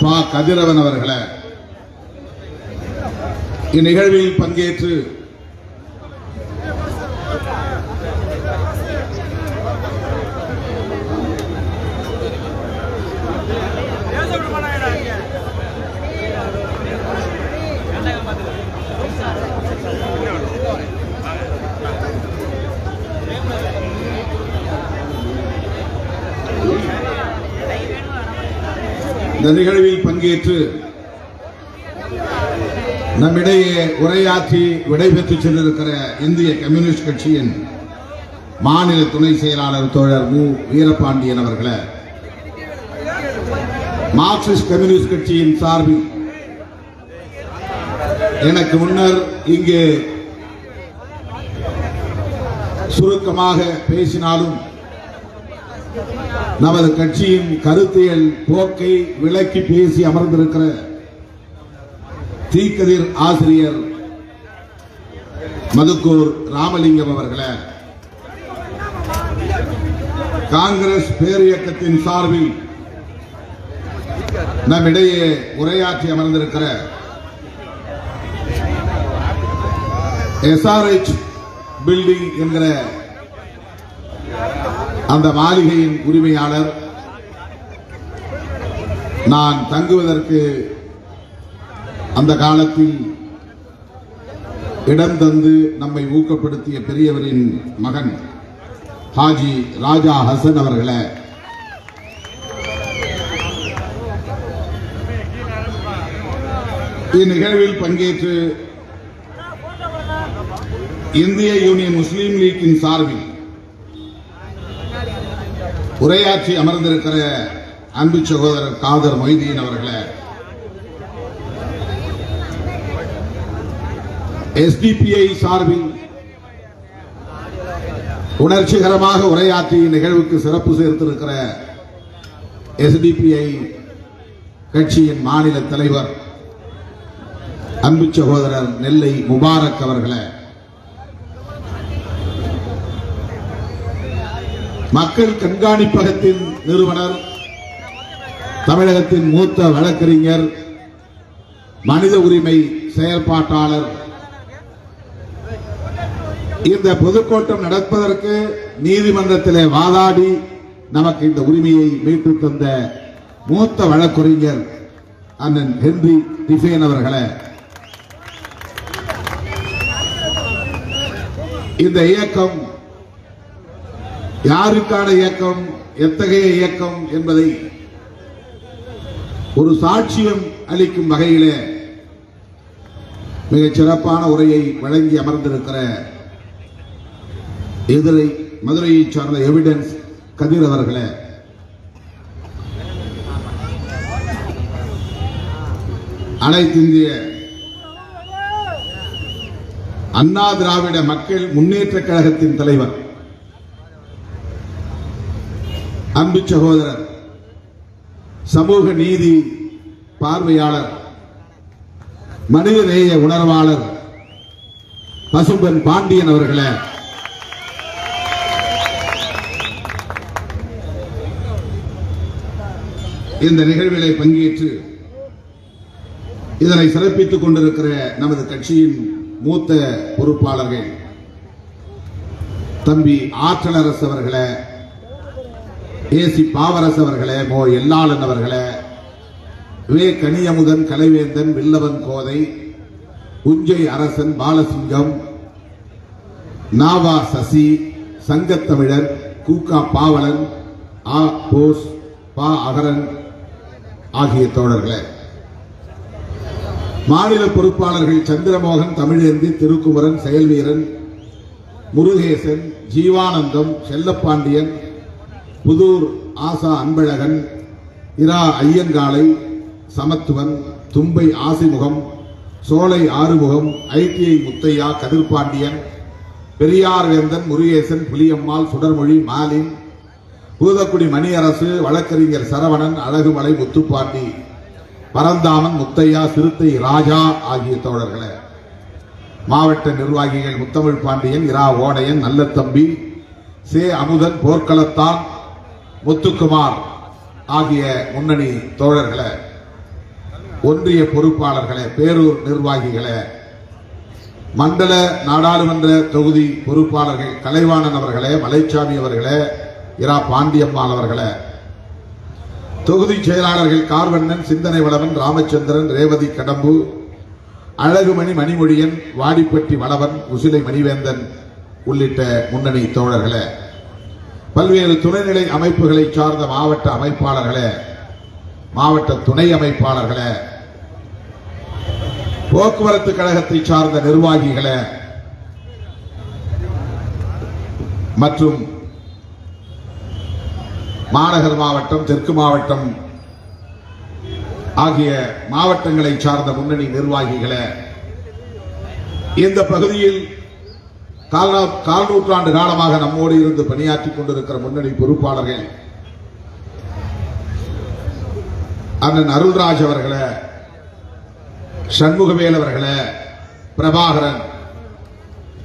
பா. கதிரவன் அவர்களே, இந்நிகழ்வில் பங்கேற்று இந்த நிகழ்வில் பங்கேற்று நம்மிடையே உரையாற்றி விடைபெற்று சென்றிருக்கிற இந்திய கம்யூனிஸ்ட் கட்சியின் மாநில துணை செயலாளர் தோழர் மு. வீரபாண்டியன் அவர்களே, மார்க்சிஸ்ட் கம்யூனிஸ்ட் கட்சியின் சார்பில் எனக்கு முன்னர் இங்கே சுருக்கமாக பேசினாலும் நமது கட்சியின் கருத்தியல் போக்கை விளக்கி பேசி அமர்ந்திருக்கிற தீக்கதிர் ஆசிரியர் மதுக்கூர் ராமலிங்கம் அவர்களே, காங்கிரஸ் பேரியக்கத்தின் சார்பில் நம்மிடையே உரையாற்றி அமர்ந்திருக்கிற SRH பில்டிங் என்கிற அந்த மாளிகையின் உரிமையாளர், நான் தங்குவதற்கு அந்த காலத்தில் இடம் தந்து நம்மை ஊக்கப்படுத்திய பெரியவரின் மகன் ஹாஜி ராஜா ஹசன் அவர்களே, இந்நிகழ்வில் பங்கேற்று இந்திய யூனியன் முஸ்லீம் லீக்கின் சார்பில் உரையாற்றி அமர்ந்திருக்கிற அன்பு சகோதரர் காதர் மொய்தீன் அவர்களே, SDPI சார்பில் உணர்ச்சிகரமாக உரையாற்றி நிகழ்வுக்கு சிறப்பு சேர்த்திருக்கிற SDPI கட்சியின் மாநில தலைவர் அன்பு சகோதரர் நெல்லை முபாரக் அவர்களே, மக்கள் கண்காணிப்பகத்தின் நிறுவனர், தமிழகத்தின் மூத்த வழக்கறிஞர், மனித உரிமை செயற்பாட்டாளர், இந்த பொதுக்கூட்டம் நடப்பதற்கு நீதிமன்றத்திலே வாதாடி நமக்கு இந்த உரிமையை மீட்டு தந்த மூத்த வழக்கறிஞர் அண்ணன் ஹென்றி டிஃபேன் அவர்களே, இந்த இயக்கம் யாருக்கான இயக்கம், எத்தகைய இயக்கம் என்பதை ஒரு சாட்சியம் அளிக்கும் வகையிலே மிகச் சிறப்பான உரையை வழங்கி அமர்ந்திருக்கிற மதுரையைச் சார்ந்த எவிடன்ஸ் கதிர் அவர்களே, அனைத்து இந்திய அண்ணா திராவிட மக்கள் முன்னேற்ற கழகத்தின் தலைவர் அன்பு சகோதரர், சமூக நீதி பார்வையாளர், மனிதநேய உணர்வாளர் பசும்பன் பாண்டியன் அவர்களே, இந்த நிகழ்விலே பங்கேற்று இதனை சிறப்பித்துக் கொண்டிருக்கிற நமது கட்சியின் மூத்த பொறுப்பாளர்கள் தம்பி ஆற்றலரசு அவர்களே, ஏசி பாவரசு அவர்களே, மோ எல்லாளன் அவர்களே, வே கனியமுதன், கலைவேந்தன், வில்லவன் கோதை, உஞ்சை அரசன், பாலசிங்கம், நாவா சசி, சங்கத்தமிழர், கூக்கா பாவலன், ஆ போஸ், பா அகரன் ஆகிய தோழர்களே, மாநில பொறுப்பாளர்கள் சந்திரமோகன், தமிழேந்தி, திருக்குமரன், செயல்வீரன், முருகேசன், ஜீவானந்தம், செல்லப்பாண்டியன், புதூர் ஆசா அன்பழகன், இரா ஐயங்காலை, சமத்துவன், தும்பை ஆசிமுகம், சோலை ஆறுமுகம், ITI முத்தையா, கதிர்பாண்டியன், பெரியார் வேந்தன், முருகேசன், புலியம்மாள், சுடர்மொழி, மாலின், பூதக்குடி மணியரசு, வழக்கறிஞர் சரவணன், அழகுமலை, முத்துப்பாண்டி, பரந்தாமன், முத்தையா, சிறுத்தை ராஜா ஆகிய தோழர்களே, மாவட்ட நிர்வாகிகள் முத்தமிழ் பாண்டியன், இரா ஓடையன், நல்லத்தம்பி, சே அமுதன், போர்க்களத்தான், முத்துக்குமார் ஆகிய முன்னணி தோழர்களே, ஒன்றிய பொறுப்பாளர்களே, பேரூர் நிர்வாகிகளே, மண்டல நாடாளுமன்ற தொகுதி பொறுப்பாளர்கள் கலைவாணன் அவர்களே, மலைச்சாமி அவர்களே, இரா பாண்டியம்மாள் அவர்களே, தொகுதி செயலாளர்கள் கார்வண்ணன், சிந்தனை வளவன், ராமச்சந்திரன், ரேவதி கடம்பு, அழகுமணி, மணிமொழியன், வாடிப்பட்டி வளவன், உசிலை மணிவேந்தன் உள்ளிட்ட முன்னணி தோழர்களே, பல்வேறு துணைநிலை அமைப்புகளை சார்ந்த மாவட்ட அமைப்பாளர்களே, மாவட்ட துணை அமைப்பாளர்களே, போக்குவரத்து கழகத்தை சார்ந்த நிர்வாகிகளே மற்றும் மாநகர் மாவட்டம், தெற்கு மாவட்டம் ஆகிய மாவட்டங்களை சார்ந்த முன்னணி நிர்வாகிகளே, இந்த பகுதியில் கால் நூற்றாண்டு காலமாக நம்மோடு இருந்து பணியாற்றிக் கொண்டிருக்கிற முன்னணி பொறுப்பாளர்கள் அண்ணன் அருள்ராஜ் அவர்களே, சண்முகவேல் அவர்களே, பிரபாகரன்,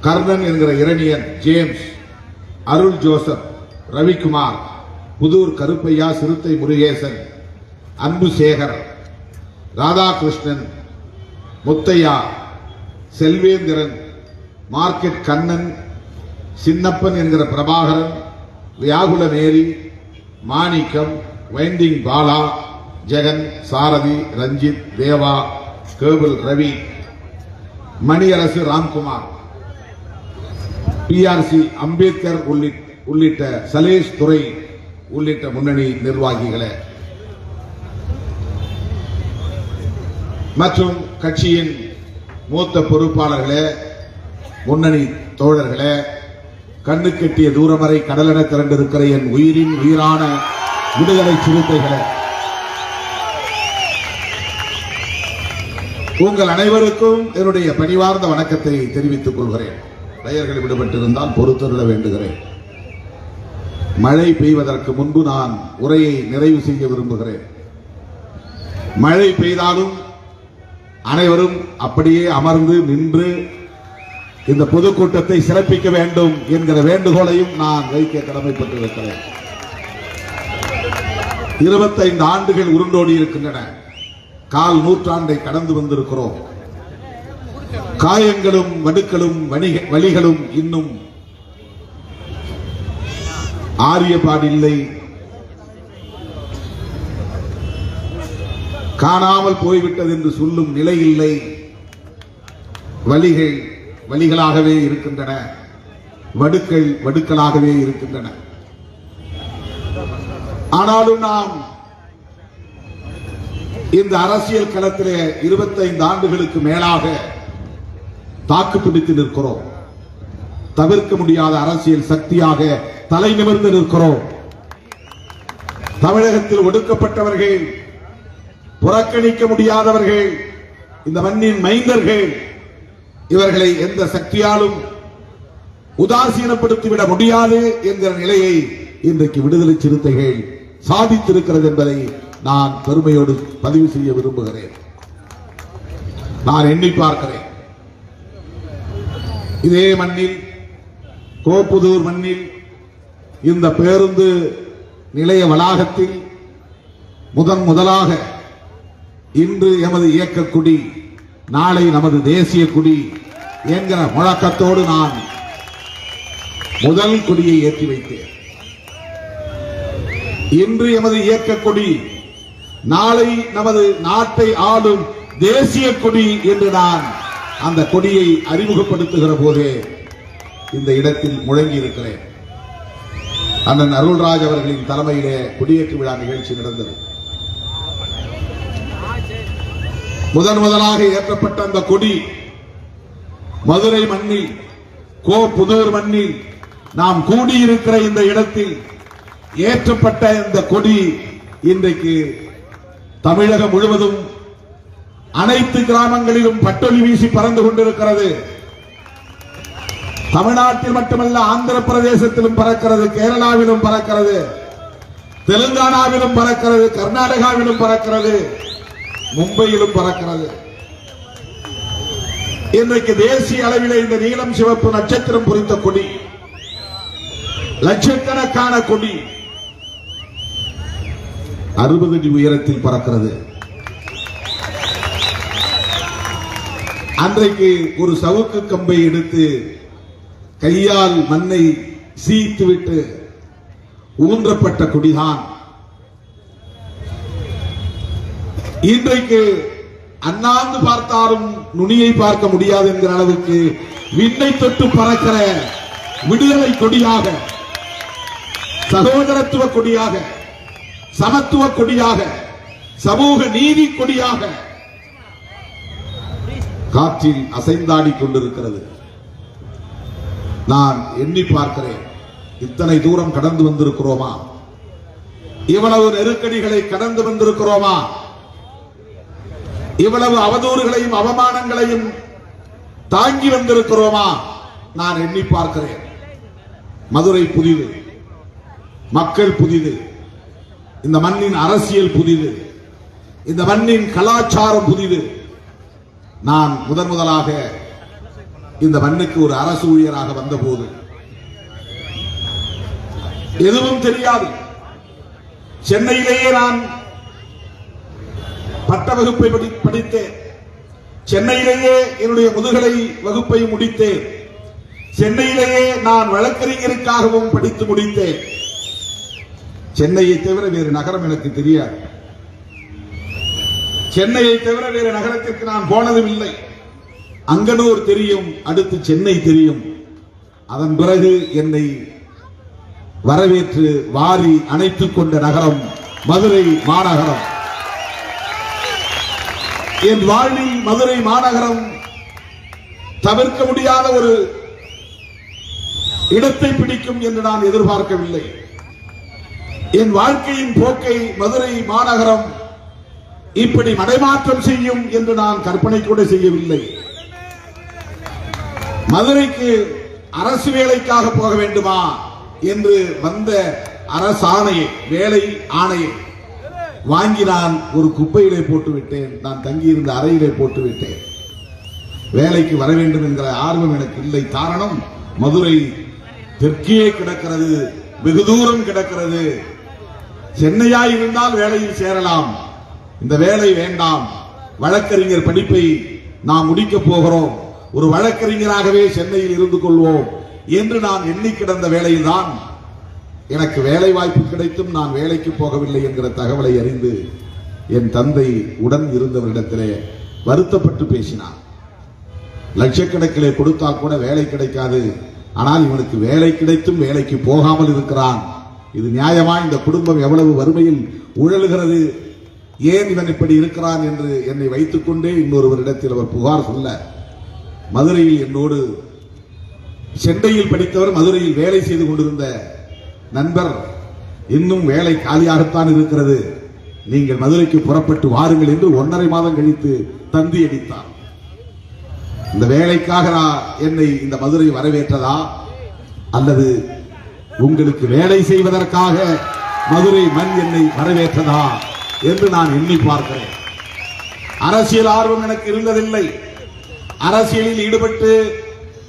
கர்ணன் என்கிற இரணியன், ஜேம்ஸ், அருள் ஜோசப், ரவிக்குமார், புதூர் கருப்பையா, சிறுத்தை முருகேசன், அன்பு சேகர், ராதாகிருஷ்ணன், முத்தையா, செல்வேந்திரன், மார்க்கெட் கண்ணன், சின்னப்பன் என்கிற பிரபாகரன், வியாகுல மேரி, மாணிக்கம், வைண்டிங் பாலா, ஜெகன், சாரதி, ரஞ்சித், தேவா, கேபிள் ரவி, மணியரசு, ராம்குமார், பிஆர்சி அம்பேத்கர் உள்ளிட்ட சலேஷ் துறை உள்ளிட்ட முன்னணி நிர்வாகிகளே மற்றும் கட்சியின் மூத்த பொறுப்பாளர்களே, முன்னணி தோழர்களே, கண்ணு கெட்டிய தூரம் வரை கடலென திரண்டிருக்கிற என் உயிரின் உயிரான விடுதலை சிறுத்தைகளே, உங்கள் அனைவருக்கும் என்னுடைய பணிவார்ந்த வணக்கத்தை தெரிவித்துக் கொள்கிறேன். பெயர்கள் விடுபட்டிருந்தால் பொறுத்தருள வேண்டுகிறேன். மழை பெய்வதற்கு முன்பு நான் உரையை நிறைவு செய்ய விரும்புகிறேன். மழை பெய்தாலும் அனைவரும் அப்படியே அமர்ந்து நின்று இந்த பொதுக்கூட்டத்தை சிறப்பிக்க வேண்டும் என்கிற வேண்டுகோளையும் நான் வைக்க கடமைப்பட்டிருக்கிறேன். 25 ஆண்டுகள் உருண்டோடி இருக்கின்றன. கால் நூற்றாண்டை கடந்து வந்திருக்கிறோம். காயங்களும் வடுக்களும் வலிகளும் இன்னும் ஆரியப்பாடில்லை, காணாமல் போய்விட்டது என்று சொல்லும் நிலை இல்லை. வலிகள் வலிகளாகவே இருக்கின்றன, வடுக்கள் வடுக்களாகவே இருக்கின்றன. ஆனாலும் நாம் இந்த அரசியல் களத்திலே 25 ஆண்டுகளுக்கு மேலாக தாக்குப்பிடித்து நிற்கிறோம். தவிர்க்க முடியாத அரசியல் சக்தியாக தலை நிமிர்ந்து நிற்கிறோம். தமிழகத்தில் ஒடுக்கப்பட்டவர்கள், புறக்கணிக்க முடியாதவர்கள், இந்த மண்ணின் மைந்தர்கள், இவர்களை எந்த சக்தியாலும் உதாசீனப்படுத்திவிட முடியாது என்கிற நிலையை இன்றைக்கு விடுதலை சிறுத்தைகள் சாதித்திருக்கிறது என்பதை நான் பெருமையோடு பதிவு செய்ய விரும்புகிறேன். நான் எண்ணி பார்க்கிறேன், இதே மண்ணில், கோப்புதூர் மண்ணில், இந்த பேருந்து நிலைய வளாகத்தில் முதலாக இன்று எமது இயக்க கொடி, நாளை நமது தேசிய கொடி என்கிற முழக்கத்தோடு நான் முதல் கொடியை ஏற்றி வைத்தேன். இன்று எமது இயக்க கொடி, நாளை நமது நாட்டை ஆளும் தேசிய கொடி என்று நான் அந்த கொடியை அறிமுகப்படுத்துகிற போதே இந்த இடத்தில் முழங்கி இருக்கிறேன். அண்ணன் அருள்ராஜ் அவர்களின் தலைமையிலே கொடியேற்று விழா நிகழ்ச்சி நடந்தது. முதலாக ஏற்றப்பட்ட அந்த கொடி மதுரை மண்ணில், கோப்புதூர் மண்ணில், நாம் கூடியிருக்கிற இந்த இடத்தில் ஏற்றப்பட்ட இந்த கொடி இன்றைக்கு தமிழகம் முழுவதும் அனைத்து கிராமங்களிலும் பட்டொலி வீசி பறந்து கொண்டிருக்கிறது. தமிழ்நாட்டில் மட்டுமல்ல, ஆந்திர பிரதேசத்திலும் பறக்கிறது, கேரளாவிலும் பறக்கிறது, தெலுங்கானாவிலும் பறக்கிறது, கர்நாடகாவிலும் பறக்கிறது, மும்பையிலும் பறக்கிறது. இன்றைக்கு தேசிய அளவில் இந்த நீலம் சிவப்பு நட்சத்திரம் பொறித்த கொடி, லட்சக்கணக்கான கொடி 60 அடி உயரத்தில் பறக்கிறது. அன்றைக்கு ஒரு சவுக்கு கம்பை எடுத்து கையால் மண்ணை சீத்துவிட்டு ஊன்றப்பட்ட கொடிதான் இன்றைக்கு அண்ணாந்து பார்த்தாலும் நுனியை பார்க்க முடியாது என்கிற அளவுக்கு விண்ணை தொட்டு பறக்கிற விடுதலை கொடியாக, சகோதரத்துவ கொடியாக, சமத்துவ கொடியாக, சமூக நீதி கொடியாக காற்றில் அசைந்தாடி கொண்டிருக்கிறது. நான் எண்ணி பார்க்கிறேன், இத்தனை தூரம் கடந்து வந்திருக்கிறோமா? இவ்வளவு நெருக்கடிகளை கடந்து வந்திருக்கிறோமா? இவ்வளவு அவதூறுகளையும் அவமானங்களையும் தாங்கி வந்திருக்கிறோமா? நான் எண்ணி பார்க்கிறேன். மதுரை புதிது, மக்கள் புதிது, இந்த மண்ணின் அரசியல் புதிது, இந்த மண்ணின் கலாச்சாரம் புதிது. நான் முதலாக இந்த மண்ணுக்கு ஒரு அரசு ஊழியராக வந்தபோது எதுவும் தெரியாது. சென்னையிலேயே நான் பட்ட வகுப்பை படித்தேன். சென்னையிலேயே என்னுடைய முதுகலை வகுப்பை முடித்தேன். சென்னையிலேயே நான் வழக்கறிஞருக்காகவும் படித்து முடித்தேன். சென்னையை தவிர வேறு நகரம் எனக்கு தெரியாது. சென்னையை தவிர வேறு நகரத்திற்கு நான் போனதும் இல்லை. அங்கனூர் தெரியும், அடுத்து சென்னை தெரியும். அதன் பிறகு என்னை வரவேற்று வாரி அணைத்துக் கொண்ட நகரம் மதுரை மாநகரம். என் வாழ்வில் மதுரை மாநகரம் தவிர்க்க முடியாத ஒரு இடத்தை பிடிக்கும் என்று நான் எதிர்பார்க்கவில்லை. என் வாழ்க்கையின் போக்கை மதுரை மாநகரம் இப்படி மடைமாற்றம் செய்யும் என்று நான் கற்பனை கூட செய்யவில்லை. மதுரைக்கு அரசு வேலைக்காக போக வேண்டுமா என்று வந்த அரசாணையை, வேலை ஆணையை வாங்கி நான் ஒரு குப்பையிலே போட்டு விட்டேன். நான் தங்கியிருந்த அறையிலே போட்டு விட்டேன். வேலைக்கு வர வேண்டும் என்கிற ஆர்வம் எனக்கு இல்லை. காரணம், மதுரை தெற்கே கிடக்கிறது, வெகு தூரம் கிடக்கிறது. சென்னையாய் இருந்தால் வேலையில் சேரலாம், இந்த வேலை வேண்டாம். வழக்கறிஞர் படிப்பை நாம் முடிக்க போகிறோம், ஒரு வழக்கறிஞராகவே சென்னையில் இருந்து கொள்வோம் என்று நான் எண்ணி கிடந்த வேளையில்தான் எனக்கு வேலை வாய்ப்பு கிடைத்தும் நான் வேலைக்கு போகவில்லை என்கிற தகவலை அறிந்து என் தந்தை உடன் இருந்தவரிடத்திலே வருத்தப்பட்டு பேசினார். லட்சக்கணக்கிலே கொடுத்தால் கூட வேலை கிடைக்காது, ஆனால் இவனுக்கு வேலை கிடைத்தும் வேலைக்கு போகாமல் இருக்கிறான், இது நியாயமா? இந்த குடும்பம் எவ்வளவு வறுமையில் உழலுகிறது, ஏன் இவன் இப்படி இருக்கிறான் என்று என்னை வைத்துக் கொண்டே இன்னொருவரிடத்தில் அவர் புகார் சொல்ல, மதுரையில் என்னோடு சென்னையில் படித்தவர் மதுரையில் வேலை செய்து கொண்டிருந்த நண்பர், இன்னும் வேலை காலியாகத்தான் இருக்கிறது, நீங்கள் மதுரைக்கு புறப்பட்டு வாருங்கள் என்று 1.5 மாதம் கழித்து தந்தி அடித்தார். இந்த வேலைக்காக என்னை இந்த மதுரை வரவேற்றதா, அல்லது உங்களுக்கு வேலை செய்வதற்காக மதுரை மண் என்னை வரவேற்றதா என்று நான் எண்ணி பார்க்கிறேன். அரசியல் ஆர்வம் எனக்கு இருந்ததில்லை. அரசியலில் ஈடுபட்டு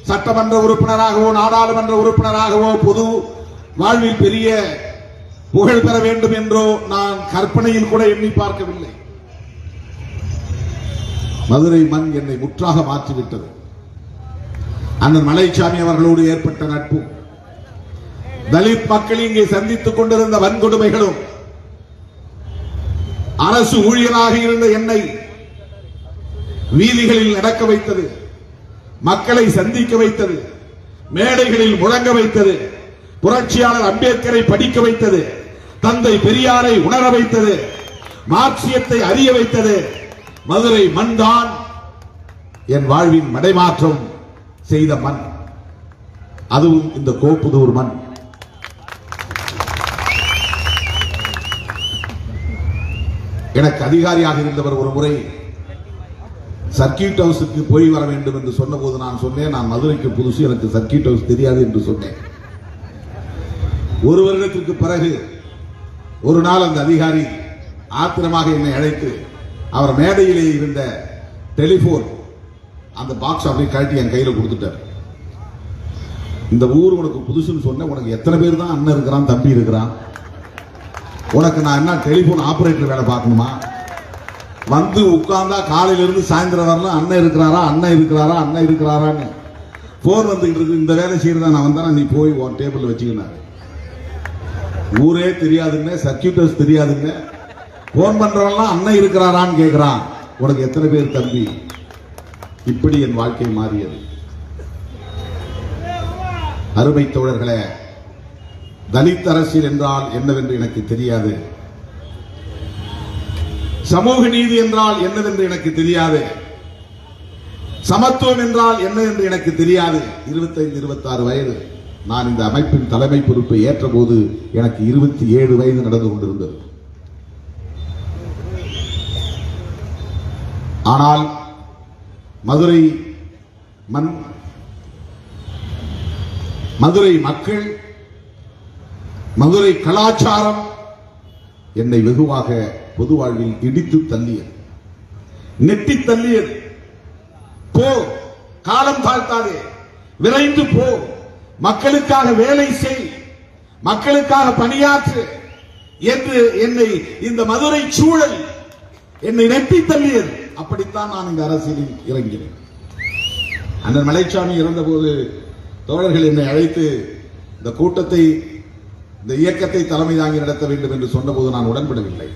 சட்டமன்ற உறுப்பினராகவோ நாடாளுமன்ற உறுப்பினராகவோ பொது வாழ்வில் பெரிய புகழ் பெற வேண்டும் என்றோ நான் கற்பனையில் கூட எண்ணி பார்க்கவில்லை. மதுரை மண் என்னை முற்றாக மாற்றிவிட்டது. அண்ணன் மலைச்சாமி அவர்களோடு ஏற்பட்ட நட்பு, தலித் மக்கள் இங்கே சந்தித்துக் கொண்டிருந்த வன்கொடுமைகளும், அரசு ஊழியராக இருந்த என்னை வீதிகளில் நடக்க வைத்தது, மக்களை சந்திக்க வைத்தது, மேடைகளில் முழங்க வைத்தது, புரட்சியாளர் அம்பேத்கரை படிக்க வைத்தது, தந்தை பெரியாரை உணர வைத்தது, மார்க்சியத்தை அறிய வைத்தது மதுரை மண் தான். என் வாழ்வின் மடைமாற்றம் செய்த மண், அதுவும் இந்த கோப்புதூர் மண். எனக்கு அதிகாரியாக இருந்தவர் ஒரு முறை சர்க்கியூட் ஹவுஸுக்கு போய் வர வேண்டும் என்று சொன்னபோது நான் சொன்னேன், நான் மதுரைக்கு புதுசு, எனக்கு சர்க்கியூட் ஹவுஸ் தெரியாது என்று சொன்னேன். ஒரு வருடத்திற்கு பிறகு ஒரு நாள் அந்த அதிகாரி ஆத்திரமாக என்னை அழைத்து அவர் மேடையிலே இருந்த டெலிபோன் அந்த பாக்ஸ் அப்படியே கழட்டி என் கையில் கொடுத்துட்டார். இந்த ஊர் உனக்கு புதுசுன்னு சொன்ன, உனக்கு எத்தனை பேர் தான் அண்ணன் இருக்கிறான், தம்பி இருக்கிறான், உனக்கு நான் என்ன டெலிபோன் ஆபரேட்டர் வேலை பார்க்கணுமா, வந்து உட்கார்ந்தா காலையில இருந்து சாயந்தரம் வரலாம் அண்ணன் இருக்கிறாரா அண்ணன் இருக்கிறாரா அண்ணன் இருக்கிறாரான்னு போன் வந்துகிட்டு இருக்கு. இந்த வேலை செய்யறதா நான் வந்தா நீ போய் உன் டேபிள் வச்சுக்கினாரு. ஊரே தெரியாதுங்க, சர்க்கியூட்டர்ஸ் தெரியாதுங்க. போன் பண்றவெல்லாம் அண்ணன் இருக்கிறாரான்னு கேட்கிறான். உனக்கு எத்தனை பேர் தம்பி? இப்படி என் வாழ்க்கை மாறியது. அருமை தோழர்களே, தலித் அரசியல் என்றால் என்னவென்று எனக்கு தெரியாது. சமூக நீதி என்றால் என்னவென்று எனக்கு தெரியாது. சமத்துவம் என்றால் என்ன என்று எனக்கு தெரியாது. 25-26 வயது நான் இந்த அமைப்பின் தலைமை பொறுப்பை ஏற்ற போது எனக்கு 27 வயது நடந்து கொண்டிருந்தது. ஆனால் மதுரை மக்கள், மதுரை கலாச்சாரம் என்னை வெகுவாக பொது வாழ்வில் இடித்து தள்ளியது, நெட்டி தள்ளியது. போ, காலம் தாழ்த்தாதே, விரைந்து போ, மக்களுக்காக வேலை செய், மக்களுக்காக பணியாற்று என்று என்னை இந்த மதுரை சூழல் என்னை நெட்டி தள்ளியது. அப்படித்தான் நான் இந்த அரசியலில் இறங்கினேன். அண்ணன் மலைச்சாமி இறந்தபோது தோழர்கள் என்னை அழைத்து இந்த கூட்டத்தை, இந்த இயக்கத்தை தலைமை தாங்கி நடத்த வேண்டும் என்று சொன்னபோது நான் உடன்படவில்லை.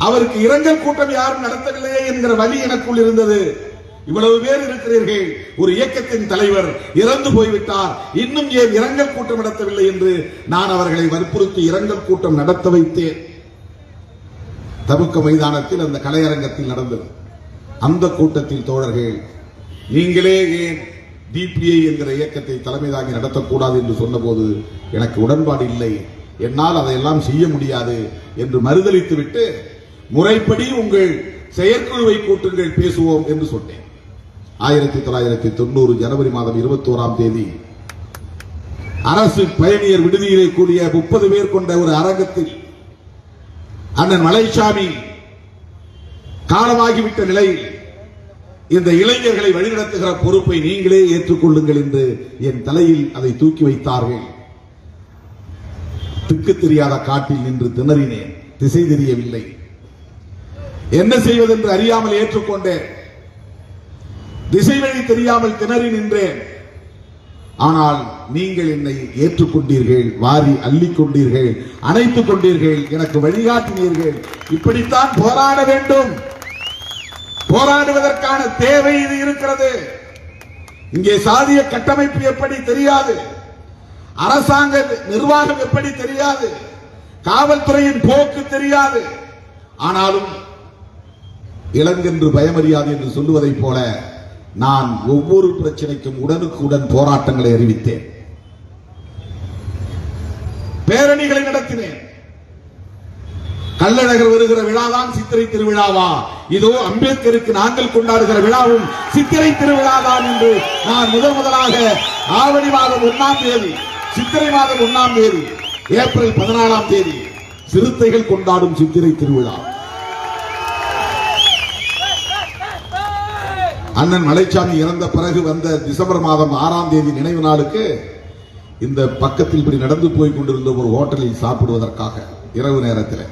அவருக்கு இரங்கல் கூட்டம் யாரும் நடத்தவில்லையே என்கிற வலி எனக்குள் இருந்தது. இவ்வளவு பேர் இருக்கிறீர்கள், ஒரு இயக்கத்தின் தலைவர் இறந்து போய்விட்டார், இன்னும் ஏன் இரங்கல் கூட்டம் நடத்தவில்லை என்று நான் அவர்களை வற்புறுத்தி இரங்கல் கூட்டம் நடத்த வைத்தேன். தபுக்க மைதானத்தில் அந்த கலையரங்கத்தில் நடந்தது. அந்த கூட்டத்தில் தோழர்கள், நீங்களே ஏன் டிபிஐ என்கிற இயக்கத்தை தலைமை தாங்கி நடத்தக்கூடாது என்று சொன்னபோது எனக்கு உடன்பாடு இல்லை, என்னால் அதையெல்லாம் செய்ய முடியாது என்று மறுதளித்து விட்டு, முறைப்படி உங்கள் செயற்குழுவை கூட்டுங்கள், பேசுவோம் என்று சொன்னேன். 1990 ஜனவரி மாதம் 21ஆம் தேதி அரசு பயணியர் விடுதியிலே கூடிய 30 பேர் கொண்ட ஒரு அரங்கத்தில் அண்ணன் மலைச்சாமி காலமாகிவிட்ட நிலையில் இந்த இளைஞர்களை வழிநடத்துகிற பொறுப்பை நீங்களே ஏற்றுக்கொள்ளுங்கள் என்று என் தலையில் அதை தூக்கி வைத்தார்கள். திக்கு தெரியாத காட்டில் நின்று திணறினேன், திசை தெரியவில்லை, என்ன செய்வதென்று அறியாமல் ஏற்றுக்கொண்டேன், திசை வழி தெரியாமல் திணறி நின்றேன். ஆனால் நீங்கள் என்னை ஏற்றுக்கொண்டீர்கள், வாரி அள்ளிக் கொண்டீர்கள், அணைத்துக் கொண்டீர்கள், எனக்கு வழிகாட்டினீர்கள். இப்படித்தான் போராட வேண்டும், போராடுவதற்கான தேவை இது இருக்கிறது. இங்கே சாதிய கட்டமைப்பு எப்படி தெரியாது, அரசாங்க நிர்வாகம் எப்படி தெரியாது, காவல்துறையின் போக்கு தெரியாது. ஆனாலும் இளங்கென்று பயமறியாது என்று சொல்லுவதைப் போல நான் ஒவ்வொரு பிரச்சனைக்கும் உடனுக்குடன் போராட்டங்களை அறிவித்தேன், பேரணிகளை நடத்தினேன். கள்ளழகர் வருகிற விழாதான் சித்திரை திருவிழாவா? இதோ அம்பேத்கருக்கு நாங்கள் கொண்டாடுகிற விழாவும் சித்திரை திருவிழாதான் என்று நான் முதலாக ஆவணி மாதம் 1ஆம் தேதி, சித்திரை மாதம் 1ஆம் தேதி, ஏப்ரல் 14ஆம் தேதி சிறுத்தைகள் கொண்டாடும் சித்திரை திருவிழா. அண்ணன் மலைச்சாமி இறந்த பிறகு வந்த டிசம்பர் மாதம் 6ஆம் தேதி நினைவு நாளுக்கு இந்த பக்கத்தில் இப்படி நடந்து போய் கொண்டிருந்த ஒரு ஹோட்டலில் சாப்பிடுவதற்காக இரவு நேரத்தில்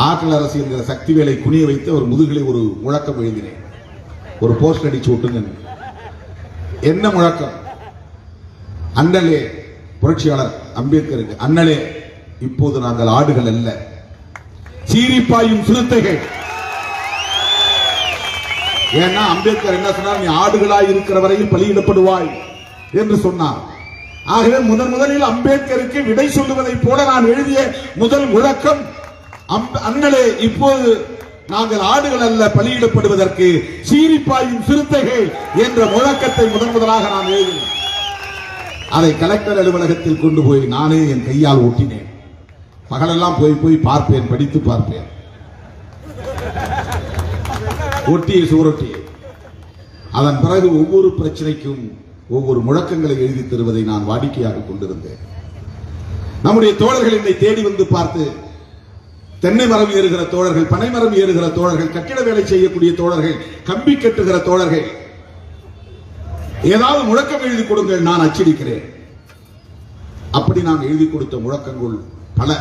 ஆற்றல் அரசு என்கிற சக்தி வேலை குனிய வைத்து ஒரு முதுகிலே ஒரு முழக்கம் எழுதினேன், ஒரு போஸ்ட் அடிச்சு விட்டுங்க. என்ன முழக்கம்? அண்ணலே, புரட்சியாளர் அம்பேத்கருக்கு, அண்ணலே இப்போது நாங்கள் ஆடுகள் அல்ல, சீரிப்பாயும் சிறுத்தைகள். ஏன்னா அம்பேத்கர் என்ன சொன்னார்? நீ ஆடுகளாய் இருக்கிற வரையில் பலியிடப்படுவாய் என்று சொன்னார். ஆகவே முதலில் அம்பேத்கருக்கு விடை சொல்லுவதை போல நான் எழுதிய முதல் முழக்கம், அண்ணலே இப்போது நாங்கள் ஆடுகள் அல்ல பலியிடப்படுவதற்கு, சீரிப்பாயும் சிறுத்தைகள் என்ற முழக்கத்தை முதலாக நான் எழுதினேன். அதை கலெக்டர் அலுவலகத்தில் கொண்டு போய் நானே என் கையால் ஒட்டினேன். பகலெல்லாம் போய் பார்ப்பேன், படித்து பார்ப்பேன். ஒட்டிய சுவரொட்டிய. அதன் பிறகு ஒவ்வொரு பிரச்சனைக்கும் ஒவ்வொரு முழக்கங்களை எழுதி தருவதை நான் வாடிக்கையாக கொண்டிருந்தேன். நம்முடைய தோழர்கள் என்னை தேடி வந்து பார்த்து, தென்னை மரம் ஏறுகிற தோழர்கள், பனை மரம் ஏறுகிற தோழர்கள், கட்டிட வேலை செய்யக்கூடிய தோழர்கள், கம்பி கட்டுகிற தோழர்கள், ஏதாவது முழக்கம் எழுதி கொடுங்கள், நான் அச்சடிக்கிறேன். அப்படி நான் எழுதி கொடுத்த முழக்கங்கள் பல.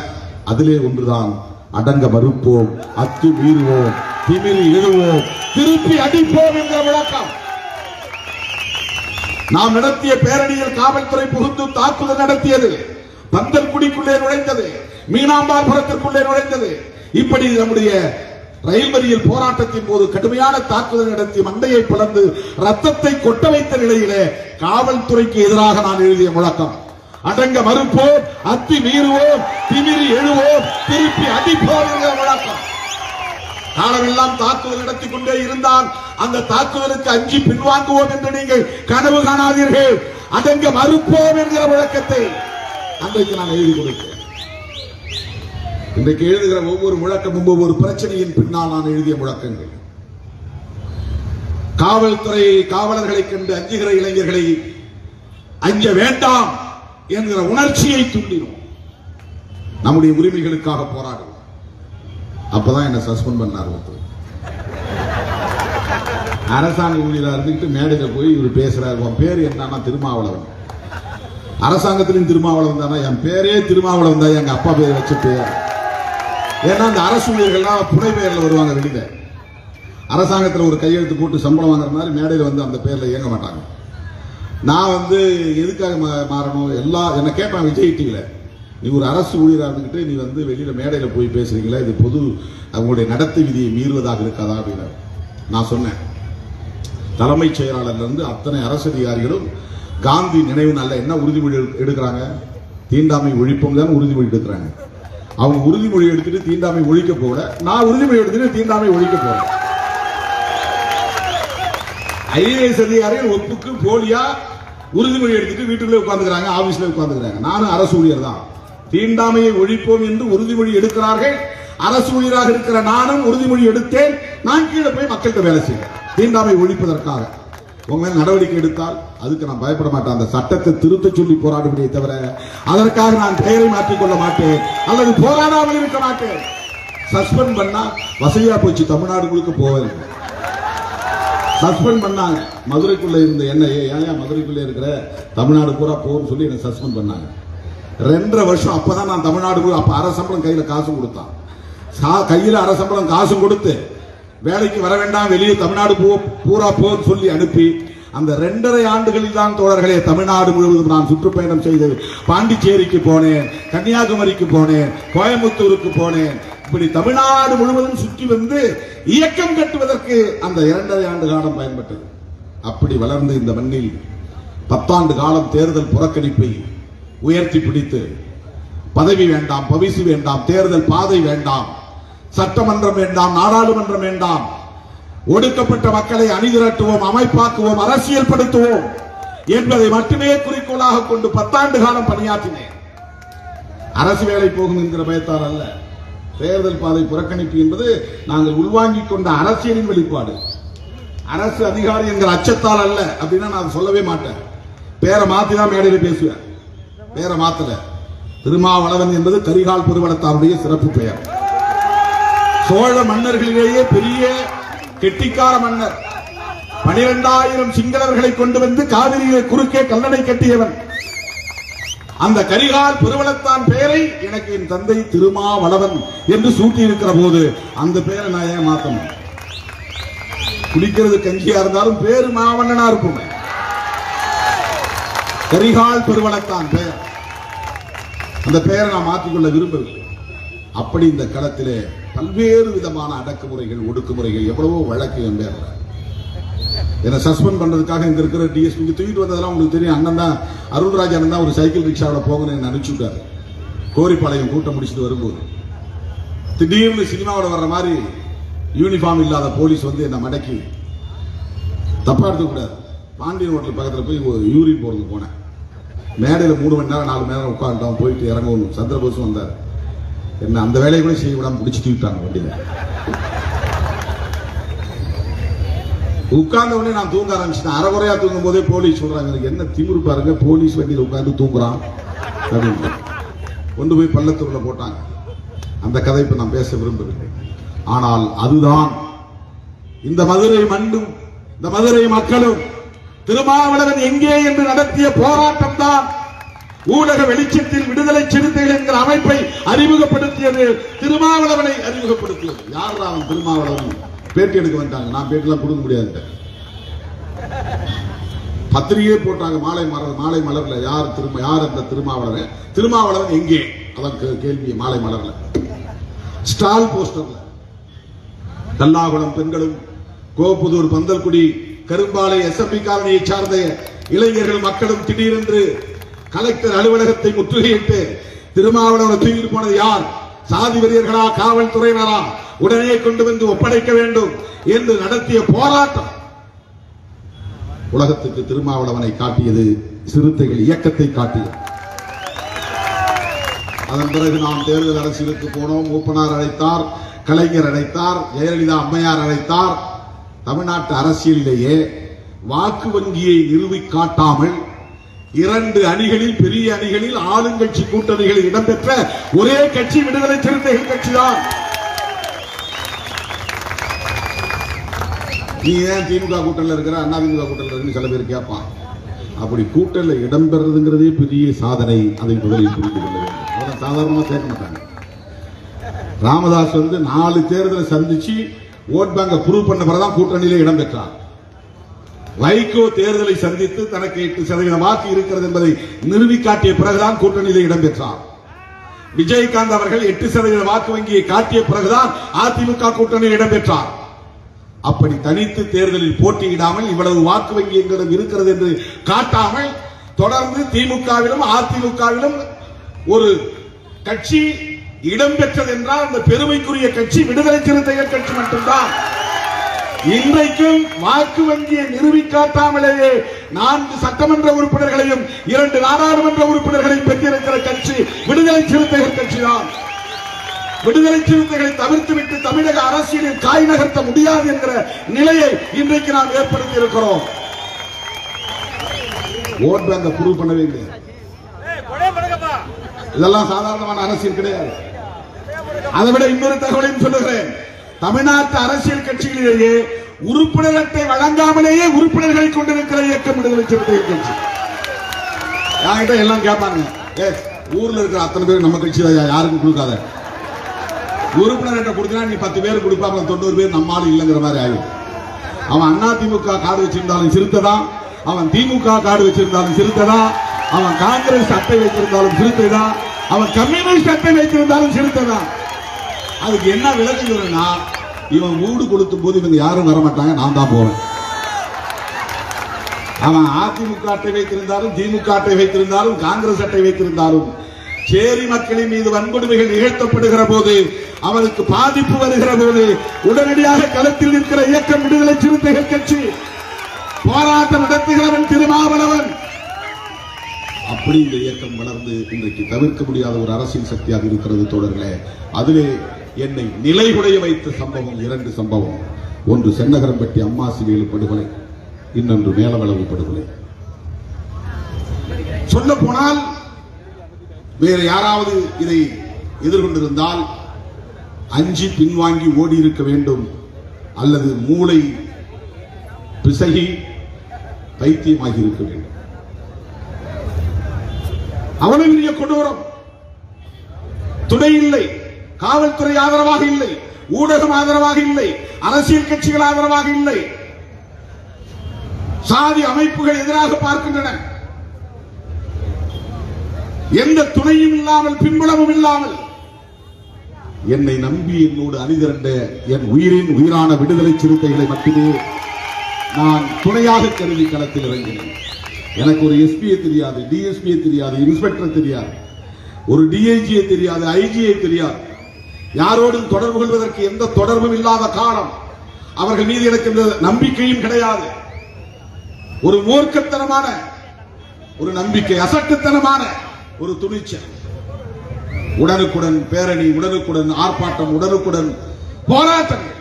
அதிலே ஒன்றுதான் அடங்க மறுப்போம், அத்து மீறுவோம், திமிரி எழுவோம், திருப்பி அடிப்போம் என்கிற விளக்கம். நாம் நடத்திய பேரணியில் காவல்துறை புகுந்து தாக்குதல் நடத்தியது, பந்தல்குடிக்குள்ளே நுழைந்தது, மீனாம்பாள்புரத்திற்குள்ளே நுழைந்தது. இப்படி நம்முடைய ரயில் மறியல் போராட்டத்தின் போது கடுமையான தாக்குதல் நடத்தி மண்டையை பிளந்து ரத்தத்தை கொட்ட வைத்த நிலையிலே காவல்துறைக்கு எதிராக நான் எழுதிய முழக்கம் அடங்க மறுப்போம், அத்தி மீறுவோம், திமிரி எழுவோம், திருப்பி அடிப்போம் என்கிற முழக்கம். காலமெல்லாம் தாக்குதல் நடத்தி கொண்டே இருந்தால் அந்த தாக்குதலுக்கு அஞ்சி பின்வாங்குவோம் என்று நீங்கள் கனவு காணாதீர்கள். அடங்க மறுப்போம் என்கிற முழக்கத்தை அன்றைக்கு நான் எழுதி கொடுத்தேன். இன்றைக்கு எழுதுகிற ஒவ்வொரு முழக்கமும் ஒவ்வொரு பிரச்சனையின் பின்னால் நான் எழுதிய முழக்கங்கள். காவல்துறை காவலர்களை கண்டு அஞ்சுகிற இளைஞர்களை அஞ்ச வேண்டாம் என்கிற உணர்ச்சியை தூண்டினோம். நம்முடைய உரிமைகளுக்காக போராடுவோம். அப்பதான் என்ன சஸ்பெண்ட் பண்ணார். அரசாங்க ஊழியரா இருந்துட்டு மேடையில போய் இவர் பேசுறாரு. உன் பேர் என்னன்னா திருமாவளவன். அரசாங்கத்திலும் திருமாவளவன் தானே? என் பேரே திருமாவளவன் தான், எங்க அப்பா பேர் வச்ச பேர். ஏன்னா அந்த அரசு ஊழியர்கள்லாம் புனை பெயர்ல வருவாங்க வெளியில. அரசாங்கத்தில் ஒரு கையெழுத்து போட்டு சம்பளம் வாங்குற மாதிரி மேடையில் வந்து அந்த பேர்ல இயங்க மாட்டாங்க. நான் வந்து எதுக்காக மாறணும் எல்லாம் என்ன கேட்பான் விஜய் டிவில. நீ ஒரு அரசு ஊழியராக இருந்துகிட்டு நீ வந்து வெளியில மேடையில போய் பேசுறீங்களா, இது பொது அவங்களுடைய நடத்தை விதியை மீறுவதாக இருக்காதா அப்படின்னு நான் சொன்னேன். தலைமைச் செயலாளர்ல இருந்து அத்தனை அரசு அதிகாரிகளும் காந்தி நினைவு நாள்ல என்ன உறுதிமொழி எடுக்கிறாங்க? தீண்டாமை ஒழிப்போம் தான் உறுதிமொழி எடுக்கிறாங்க. அவங்க உறுதிமொழி எடுத்துட்டு தீண்டாமை ஒழிக்க போல, நான் உறுதிமொழி எடுத்துட்டு தீண்டாமை ஒழிக்க போறேன். ஐஏஎஸ் அதிகாரிகள் ஒப்புக்கு போலியா உறுதிமொழி எடுத்துட்டு வீட்டுக்குள்ளே உட்கார்ந்துக்கிறாங்க, ஆபீஸ்ல உட்கார்ந்துக்கிறாங்க. நானும் அரசு ஊழியர் தான். தீண்டாமையை ஒழிப்போம் என்று உறுதிமொழி எடுக்கிறார்கள். அரசு ஊழியராக இருக்கிற நானும் உறுதிமொழி எடுத்தேன். நான் கீழே போய் மக்கள்கிட்ட வேலை செய்வேன் தீண்டாமை ஒழிப்பதற்காக. உங்க மேல நடவடிக்கை எடுத்தால் அதுக்கு நான் பயப்பட மாட்டேன். அந்த சட்டத்தை திருத்த சொல்லி போராடுவதை தவிர அதற்காக நான் பெயரை மாற்றிக் கொள்ள மாட்டேன் அல்லது போராடாமல் இருக்க மாட்டேன். சஸ்பெண்ட் பண்ணா வசதியா போச்சு, தமிழ்நாடு முழுக்க போவேன். சஸ்பெண்ட் பண்ணாங்க. மதுரைக்குள்ள இருந்த என்ன ஏன் மதுரைக்குள்ள இருக்கிற தமிழ்நாடு பூரா போன்னு சொல்லி என்ன சஸ்பெண்ட் பண்ணாங்க. 2.5 வருஷம். அப்பதான் நான் தமிழ்நாடு அப்ப அரசம்பளம் கையில காசு கொடுத்தான். கையில அரசம்பளம் காசு கொடுத்து வேலைக்கு வர வேண்டாம், வெளியே தமிழ்நாடு பூரா போன்னு சொல்லி அனுப்பி அந்த 2.5 ஆண்டுகளில் தான் தோழர்களே தமிழ்நாடு முழுவதும் நான் சுற்றுப்பயணம் செய்து பாண்டிச்சேரிக்கு போனேன், கன்னியாகுமரிக்கு போனேன், கோயம்புத்தூருக்கு போனேன். இப்படி தமிழ்நாடு முழுவதும் சுற்றி வந்து இயக்கம் கட்டுவதற்கு அந்த 2.5 ஆண்டு காலம் பயன்பட்டது. அப்படி வளர்ந்த இந்த மண்ணில் 10 ஆண்டு காலம் தேர்தல் புறக்கணிப்பை உயர்த்தி பிடித்து பதவி வேண்டாம், பவிசு வேண்டாம், தேர்தல் பாதை வேண்டாம், சட்டமன்றம் வேண்டாம், நாடாளுமன்றம் வேண்டாம், ஒடுக்கப்பட்ட மக்களை அணிதிரட்டுவோம், அமைப்பாக்குவோம், அரசியல் படுத்துவோம் என்பதை மட்டுமே குறிக்கோளாக கொண்டு 10 ஆண்டு காலம் பணியாற்றினேன். அரசு வேலை போகும் என்கிற பயத்தால் அல்ல. தேர்தல் பாதை புறக்கணிப்பு என்பது நாங்கள் உள்வாங்கிக் கொண்ட அரசியலின் வெளிப்பாடு. அரசு அதிகாரி என்கிற அச்சத்தால் அல்ல. அப்படின்னா நான் சொல்லவே மாட்டேன். பேரை மாத்தி தான் மேடையில் பேசுவேன். பேரை மாத்தல. திருமாவளவன் என்பது கரிகால் பெருவளத்தாருடைய சிறப்பு பெயர். சோழ மன்னர்களிலேயே பெரிய கெட்டிக்கார மன்னர். 12,000 சிங்களவர்களை கொண்டு வந்து காவிரியை குறுக்கே கல்லணை கட்டியவன். அந்த கரிகால் பெருவளத்தான் பெயரை எனக்கு என் தந்தை திருமாவளவன் என்று சூட்டி இருக்கிற போது அந்த பெயரை நான் ஏன் மாத்தணும்? குடிக்கிறது கஞ்சியா இருந்தாலும் பேரு மாவண்ணனா இருக்கும். கரிகால் பெருவளத்தான் பெயர். அந்த பெயரை நான் மாற்றிக்கொள்ள விரும்பவில்லை. அப்படி இந்த களத்திலே பல்வேறு விதமான அடக்குமுறைகள், ஒடுக்குமுறைகள், எவ்வளவோ வழக்கு என் பேர். என்ன சஸ்பெண்ட் பண்றதுக்காக இங்க இருக்கிற டிஎஸ்பி தூக்கிட்டு வந்ததெல்லாம் உங்களுக்கு தெரியும். அண்ணன் தான், அருள்ராஜ் அண்ணன் தான் ஒரு சைக்கிள் ரிக்ஷாவில் போகணும்னு அனுப்பிச்சு விட்டாரு. கோரிப்பாளையம் கூட்டம் முடிச்சுட்டு வரும்போது திடீர்னு சினிமாவோட வர்ற மாதிரி யூனிஃபார்ம் இல்லாத போலீஸ் வந்து என்ன மடக்கி, தப்பா எடுத்துக்கூடாது, பாண்டியன் ஹோட்டல் பக்கத்தில் போய் யூரின் போறதுக்கு போனேன். மேடையில் 3 மணி நேரம் 4 மணி நேரம் உட்காந்துட்டோம். போயிட்டு இறங்கணும். சந்திரபோஸ் வந்தார். என்ன அந்த வேலையை கூட செய்ய விடாம பிடிச்சிட்டு விட்டாங்க வண்டியில. உட்கார்ந்த உடனே நான் தூங்க ஆரம்பிச்சிட்டேன். அரைகுறையா தூங்கும் போதே போலீஸ் சொல்றாங்க, எனக்கு என்ன திமிரு பாருங்க, போலீஸ் வண்டியில் உட்கார்ந்து தூங்குறான் அப்படின்னு கொண்டு போய் பள்ளத்தூர்ல போட்டாங்க. அந்த கதை இப்ப நான் பேச விரும்பவில்லை. ஆனால் அதுதான் இந்த மதுரை மண்ணும் இந்த மதுரை மக்களும் திருமாவளவன் எங்கே என்று நடத்திய போராட்டம் தான் ஊடக வெளிச்சத்தில் விடுதலை சிறுத்தைகள் என்கிற அமைப்பை அறிமுகப்படுத்தியது திருமாவளவனை அறிமுகப்படுத்தியது. யார் அவன் திருமாவளவன்? பேட்டி எடுக்க வந்தாங்க. நான் பேட்டிலாம் கொடுக்க முடியாது. பத்திரிகையே போட்டாங்க. மாலை மலர்ல யார் அந்த திருமாவளவன்? திருமாவளவன் எங்கே? அதான் கேள்வி. மாலை மலர்ல ஸ்டால் போஸ்டர்ல கல்லாகுளம் பெண்களும், கோப்புதூர், பந்தல்குடி, கரும்பாலை எஸ்எம்பி காலனியை சார்ந்த இளைஞர்கள் மக்களும் திடீரென்று கலெக்டர் அலுவலகத்தை முற்றுகையிட்டு திருமாவளவனை தூக்கிட்டு போனது யார்? சாதி வெறியர்களா, காவல்துறையினரா? உடனே கொண்டு வந்து ஒப்படைக்க வேண்டும் என்று நடத்திய போராட்டம் உலகத்துக்கு திருமாவளவனை காட்டியது, சிறுத்தைகள் இயக்கத்தை காட்டியது. அதன் பிறகு நாம் தேர்தல் அரசியலுக்கு போனோம். மூப்பனார் அழைத்தார், கலைஞர் அழைத்தார், ஜெயலலிதா அம்மையார் அழைத்தார். தமிழ்நாட்டு அரசியலிலேயே வாக்கு வங்கியை நிறுவி காட்டாமல் 2 அணிகளில், பெரிய அணிகளில், ஆளுங்கட்சி கூட்டணிகளில் இடம்பெற்ற ஒரே கட்சி விடுதலை சிறுத்தைகள் கட்சிதான். நீ ஏன் திமுக கூட்டணியில் இருக்கிற, அண்ணா திமுக கூட்டணியில் இருக்கு சில பேர் கேட்பான். அப்படி கூட்டணியில் இடம்பெறதுங்கிறதே பெரிய சாதனை. அதை முதலில் புரிந்து கொள்ள வேண்டும். அதெல்லாம் சாதாரணமாக கேட்க மாட்டாங்க. ராமதாஸ் 4 தேர்தலை சந்திச்சு ஓட் பேங்க ப்ரூவ் பண்ண பிறகுதான் கூட்டணியிலே இடம்பெற்றார். வைகோ தேர்தலை சந்தித்து தனக்கு 8% வாக்கு இருக்கிறது என்பதை நிறுவி காட்டிய பிறகுதான் கூட்டணியிலே இடம்பெற்றார். விஜயகாந்த் அவர்கள் 8% வாக்கு வங்கியை காட்டிய பிறகுதான் அதிமுக கூட்டணியில் இடம்பெற்றார். அப்படி தனித்து தேர்தலில் போட்டியிடாமல் இவ்வளவு வாக்கு வங்கி எங்களிடம் இருக்கிறது என்று காட்டாமல் தொடர்ந்து திமுகவிலும் அதிமுகவிலும் ஒரு கட்சி இடம்பெற்றது என்றால் அந்த பெருமைக்குரிய கட்சி விடுதலை சிறுத்தைகள் கட்சி மட்டும்தான். இன்றைக்கும் வாக்கு வங்கியை நிறுவி காட்டாமலேயே 4 சட்டமன்ற உறுப்பினர்களையும் 2 நாடாளுமன்ற உறுப்பினர்களையும் பெற்றிருக்கிற கட்சி விடுதலை சிறுத்தைகள் கட்சிதான். விடுதலை சிறுத்தைகளை தவிர்த்துவிட்டு தமிழக அரசியலில் காய் நகர்த்த முடியாது என்கிற நிலையை இன்றைக்கு நாம் ஏற்படுத்தி இருக்கிறோம். ஓட் பேங்க ப்ரூவ் பண்ணவே இல்லை. இதெல்லாம் சாதாரணமான அரசியல் கிடையாது. அதை விட இன்னொரு தகவலையும் சொல்லுகிறேன். தமிழ்நாட்டு அரசியல் கட்சிகளிலேயே உறுப்பினர் அட்டை வழங்காமலேயே உறுப்பினர்களை கொண்டிருக்கிற இயக்கம் விடுதலை சிறுத்தைகள் கட்சி. என்கிட்ட எல்லாம் கேட்பாங்க, ஊர்ல இருக்கிற அத்தனை பேர் நம்ம கட்சி யாருக்கும் கொடுக்காத, உறுப்பினர் அட்டை கொடுத்தா நீ 10 பேர் கொடுப்பாங்க, 90 பேர் நம்மால் இல்லைங்கிற மாதிரி ஆகும். அவன் அதிமுக கார்டு வச்சிருந்தாலும் சிறுத்தைதான், அவன் திமுக கார்டு வச்சிருந்தாலும் சிறுத்தைதான், அவன் காங்கிரஸ் அட்டை வைத்திருந்தாலும் சிறுத்தைதான், அவன் கம்யூனிஸ்ட் அட்டை வைத்திருந்தாலும் சிறுத்தைதான். அதுக்கு என்ன விளக்கம் சொல்றேன்னா, இவன் வீடு கொடுத்தும் போது இவங்க யாரும் வரமாட்டாங்க, நான் தான் போவேன். அவன் அதிமுக அட்டை வைத்திருந்தாலும், திமுக அட்டை வைத்திருந்தாலும், காங்கிரஸ் அட்டை வைத்திருந்தாலும், சேரி மக்களின் மீது வன்கொடுமைகள் நிகழ்த்தப்படுகிற போது, அவனுக்கு பாதிப்பு வருகிற போது உடனடியாக களத்தில் நிற்கிற இயக்கம் விடுதலை சிறுத்தைகள் கட்சி. போராட்டம் நடத்துகிறவன் திருமாவளவன். அப்படி இந்த இயக்கம் வளர்ந்து இன்றைக்கு தவிர்க்க முடியாத ஒரு அரசியல் சக்தியாக இருக்கிறது தோழர்களே. அதிலே என்னை நிலைகுலைய வைத்த சம்பவம் 2 சம்பவம். ஒன்று சென்னகரம்பட்டி அம்மாசிவேலு படுகொலை, இன்னொன்று மேலவளவு படுகொலை. சொல்ல போனால் வேறு யாராவது இதை எதிர்கொண்டிருந்தால் அஞ்சி பின்வாங்கி ஓடி இருக்க வேண்டும், அல்லது மூளை பிசகி பைத்தியமாகி இருக்க வேண்டும். அவ்வளவு பெரிய கொடூரம். துணை இல்லை, காவல்துறை ஆதரவாக இல்லை, ஊடகம் ஆதரவாக இல்லை, அரசியல் கட்சிகள் ஆதரவாக இல்லை, சாதி அமைப்புகள் எதிராக பார்க்கின்றன. எந்த துணையும் இல்லாமல், பின்புலமும் இல்லாமல் என்னை நம்பி என்னோடு அணிதிரண்ட என் உயிரின் உயிரான விடுதலை சிறுத்தைகளை மட்டுமே நான் துணையாக கருதி களத்தில் இறங்கினேன். எனக்கு ஒரு எஸ்பியை தெரியாது, டிஎஸ்பியை தெரியாது, இன்ஸ்பெக்டர் தெரியாது, ஒரு டிஐஜியை தெரியாது, ஐஜியை தெரியாது. யாரோடும் தொடர்பு கொள்வதற்கு எந்த தொடர்பும் இல்லாத காலம். அவர்கள் மீது எனக்கு எந்த நம்பிக்கையும் கிடையாது. ஒரு மூர்க்கத்தனமான ஒரு நம்பிக்கை, அசட்டுத்தனமான ஒரு துணிச்சல். உடனுக்குடன் பேரணி, உடனுக்குடன் ஆர்ப்பாட்டம், உடனுக்குடன் போராட்டங்கள்.